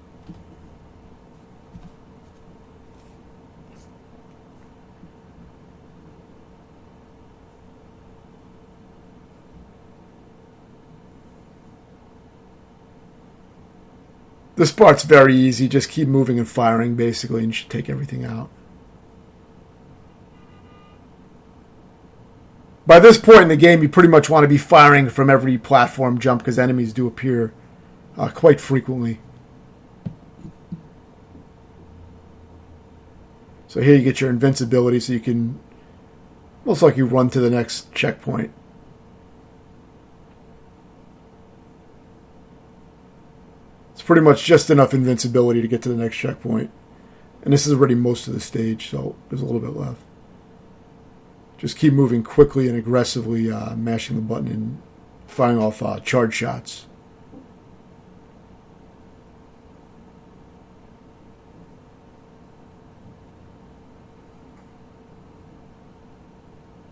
This part's very easy. Just keep moving and firing, basically, and you should take everything out. By this point in the game, you pretty much want to be firing from every platform jump, because enemies do appear quite frequently. So here you get your invincibility, so you can most likely run to the next checkpoint. It's pretty much just enough invincibility to get to the next checkpoint. And this is already most of the stage, so there's a little bit left. Just keep moving quickly and aggressively, mashing the button and firing off charge shots.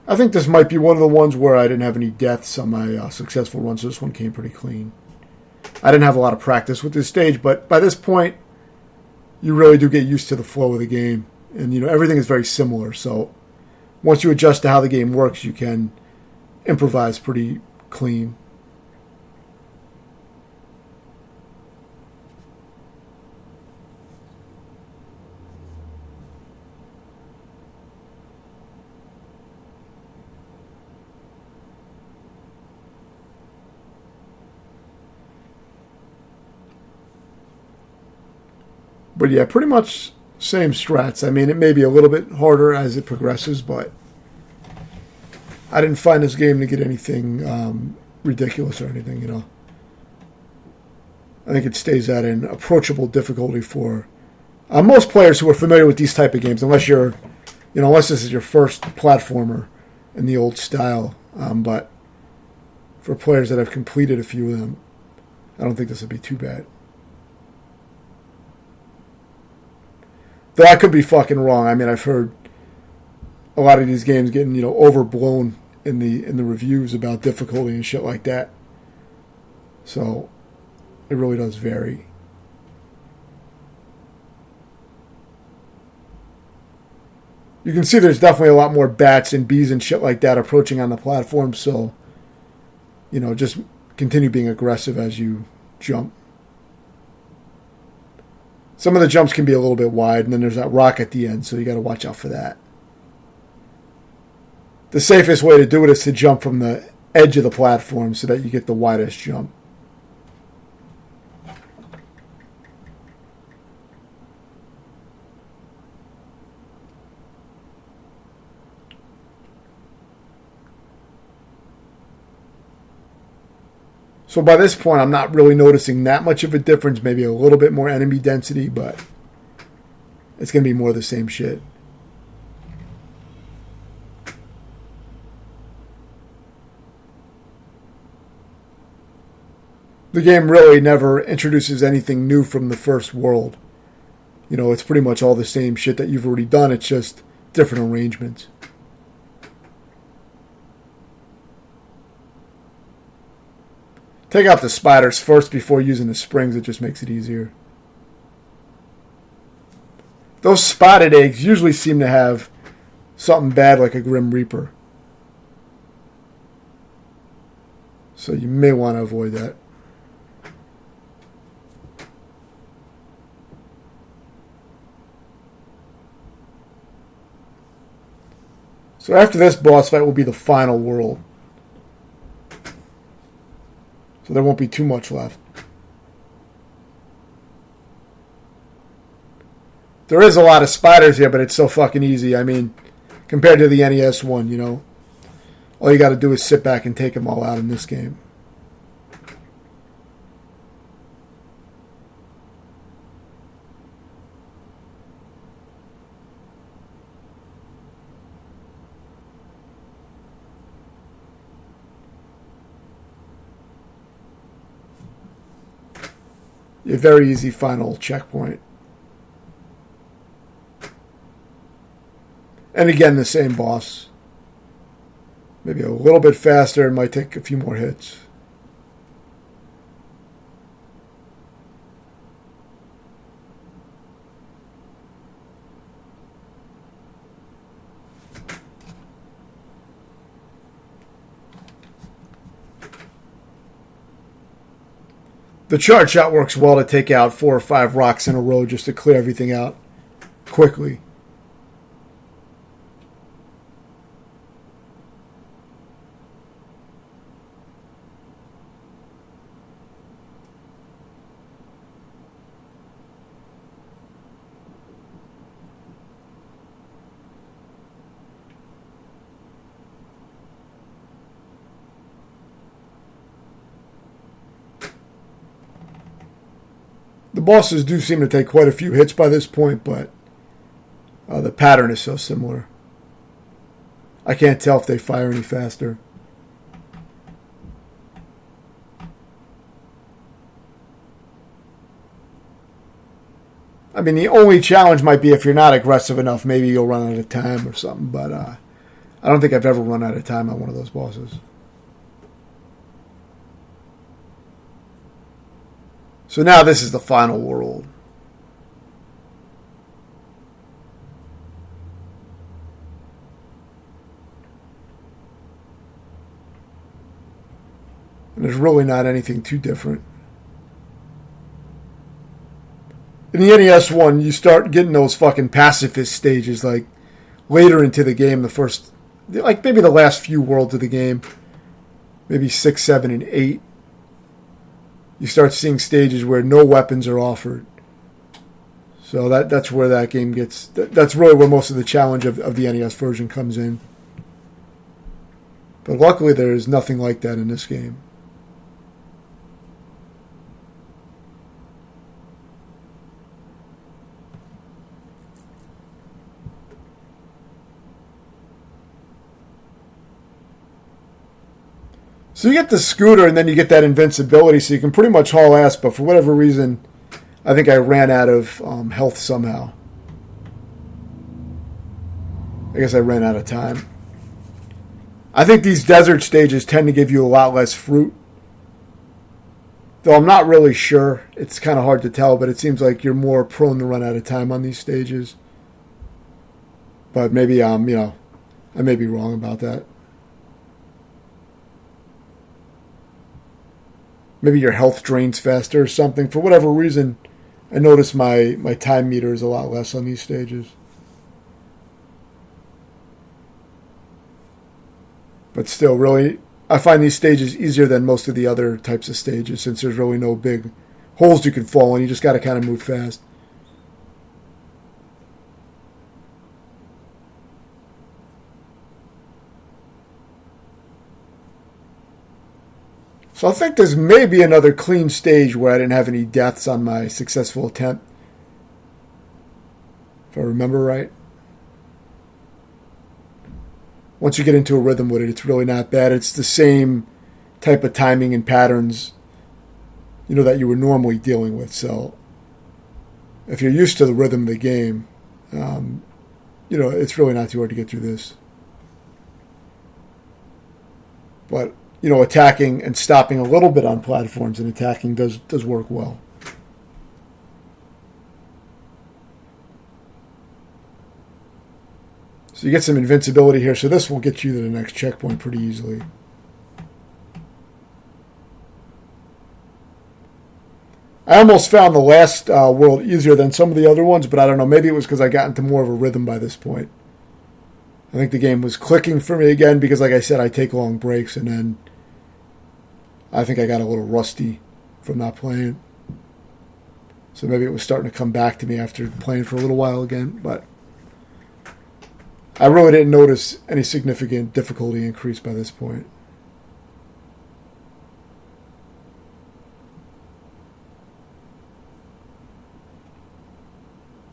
I think this might be one of the ones where I didn't have any deaths on my successful run, so this one came pretty clean. I didn't have a lot of practice with this stage, but by this point, you really do get used to the flow of the game. And, everything is very similar. So once you adjust to how the game works, you can improvise pretty clean. But yeah, pretty much same strats. I mean, it may be a little bit harder as it progresses, but I didn't find this game to get anything ridiculous or anything, I think it stays at an approachable difficulty for most players who are familiar with these type of games, unless unless this is your first platformer in the old style. But for players that have completed a few of them, I don't think this would be too bad. Though I could be fucking wrong. I mean, I've heard a lot of these games getting, overblown in the reviews about difficulty and shit like that. So it really does vary. You can see there's definitely a lot more bats and bees and shit like that approaching on the platform, so just continue being aggressive as you jump. Some of the jumps can be a little bit wide, and then there's that rock at the end, so you got to watch out for that. The safest way to do it is to jump from the edge of the platform so that you get the widest jump. So by this point, I'm not really noticing that much of a difference. Maybe a little bit more enemy density, but it's going to be more of the same shit. The game really never introduces anything new from the first world. It's pretty much all the same shit that you've already done. It's just different arrangements. Take out the spiders first before using the springs. It just makes it easier. Those spotted eggs usually seem to have something bad like a Grim Reaper. So you may want to avoid that. So after this boss fight will be the final world. So there won't be too much left. There is a lot of spiders here, but it's so fucking easy. I mean, compared to the NES one, all you got to do is sit back and take them all out in this game. A very easy final checkpoint. And again, the same boss. Maybe a little bit faster and might take a few more hits. The charge shot works well to take out 4 or 5 rocks in a row just to clear everything out quickly. The bosses do seem to take quite a few hits by this point, but the pattern is so similar. I can't tell if they fire any faster. I mean, the only challenge might be if you're not aggressive enough, maybe you'll run out of time or something, but I don't think I've ever run out of time on one of those bosses. So now this is the final world. And there's really not anything too different. In the NES one, you start getting those fucking pacifist stages, like, later into the game, the first, like, maybe the last few worlds of the game, maybe 6, 7, and 8. You start seeing stages where no weapons are offered. So that's where that game gets, that's really where most of the challenge of the NES version comes in. But luckily there is nothing like that in this game. So you get the scooter and then you get that invincibility, so you can pretty much haul ass, but for whatever reason, I think I ran out of health somehow. I guess I ran out of time. I think these desert stages tend to give you a lot less fruit. Though I'm not really sure. It's kind of hard to tell, but it seems like you're more prone to run out of time on these stages. But maybe I may be wrong about that. Maybe your health drains faster or something. For whatever reason, I notice my time meter is a lot less on these stages. But still, really, I find these stages easier than most of the other types of stages, since there's really no big holes you can fall in. You just got to kind of move fast. So I think there's maybe another clean stage where I didn't have any deaths on my successful attempt. If I remember right. Once you get into a rhythm with it, it's really not bad. It's the same type of timing and patterns, that you were normally dealing with. So if you're used to the rhythm of the game, it's really not too hard to get through this. But attacking and stopping a little bit on platforms and attacking does work well. So you get some invincibility here, so this will get you to the next checkpoint pretty easily. I almost found the last world easier than some of the other ones, but I don't know, maybe it was because I got into more of a rhythm by this point. I think the game was clicking for me again because, like I said, I take long breaks, and then I think I got a little rusty from not playing. So maybe it was starting to come back to me after playing for a little while again. But I really didn't notice any significant difficulty increase by this point.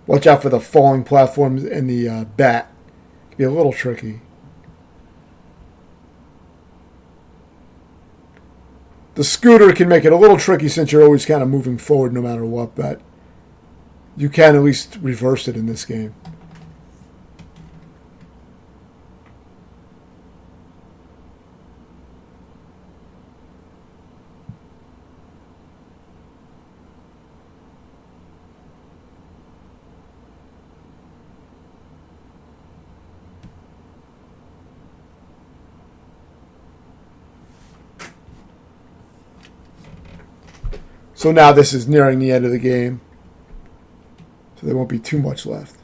Watch out for the falling platforms and the bat. It can be a little tricky. The scooter can make it a little tricky since you're always kind of moving forward no matter what, but you can at least reverse it in this game. So now this is nearing the end of the game. So there won't be too much left.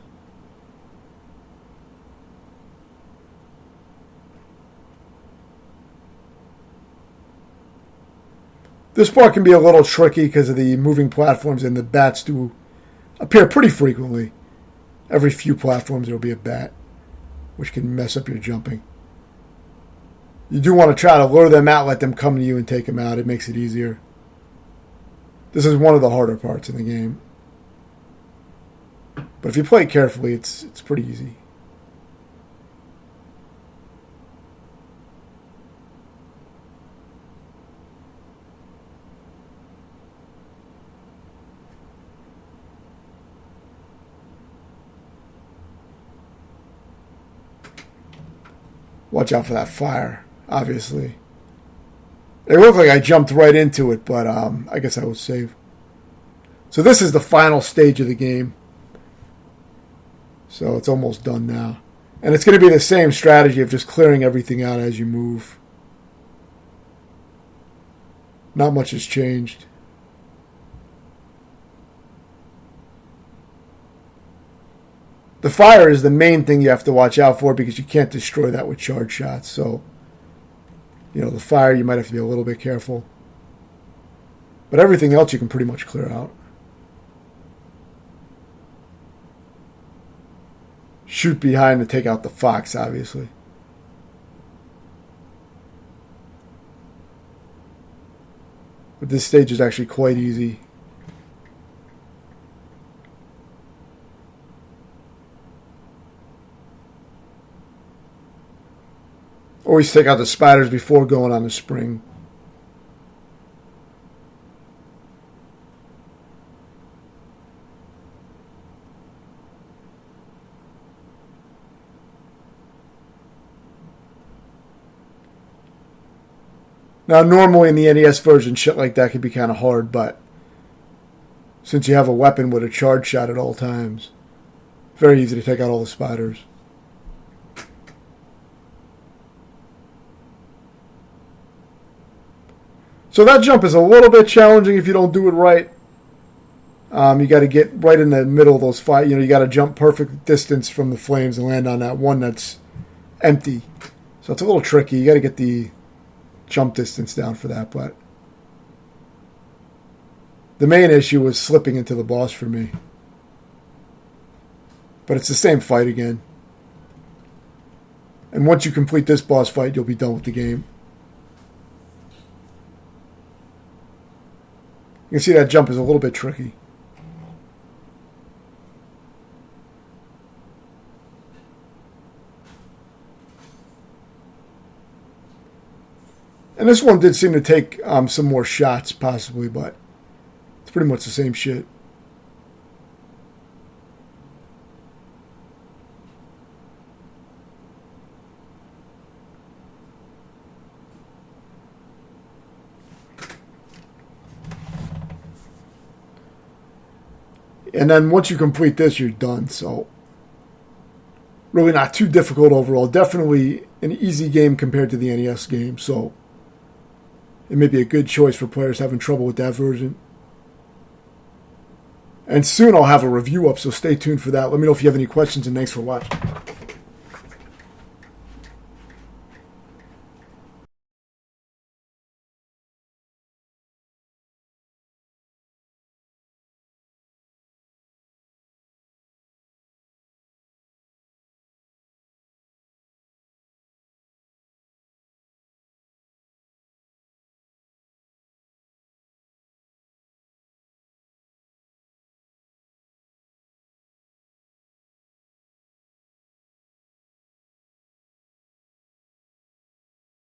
This part can be a little tricky because of the moving platforms, and the bats do appear pretty frequently. Every few platforms there will be a bat, which can mess up your jumping. You do want to try to lure them out, let them come to you and take them out. It makes it easier. This is one of the harder parts in the game. But if you play it carefully, it's pretty easy. Watch out for that fire, obviously. It looked like I jumped right into it, but I guess I was safe. So this is the final stage of the game. So it's almost done now. And it's going to be the same strategy of just clearing everything out as you move. Not much has changed. The fire is the main thing you have to watch out for because you can't destroy that with charge shots. So, the fire, you might have to be a little bit careful. But everything else you can pretty much clear out. Shoot behind to take out the fox, obviously. But this stage is actually quite easy. Always take out the spiders before going on the spring. Now, normally in the NES version, shit like that can be kind of hard, but since you have a weapon with a charge shot at all times, very easy to take out all the spiders. So that jump is a little bit challenging if you don't do it right. You got to get right in the middle of those fight. You got to jump perfect distance from the flames and land on that one that's empty. So it's a little tricky. You got to get the jump distance down for that, but the main issue was slipping into the boss for me. But it's the same fight again. And once you complete this boss fight, you'll be done with the game. You can see that jump is a little bit tricky. And this one did seem to take some more shots, possibly, but it's pretty much the same shit. And then once you complete this, you're done. So really not too difficult overall. Definitely an easy game compared to the NES game. So it may be a good choice for players having trouble with that version. And soon I'll have a review up, so stay tuned for that. Let me know if you have any questions, and thanks for watching.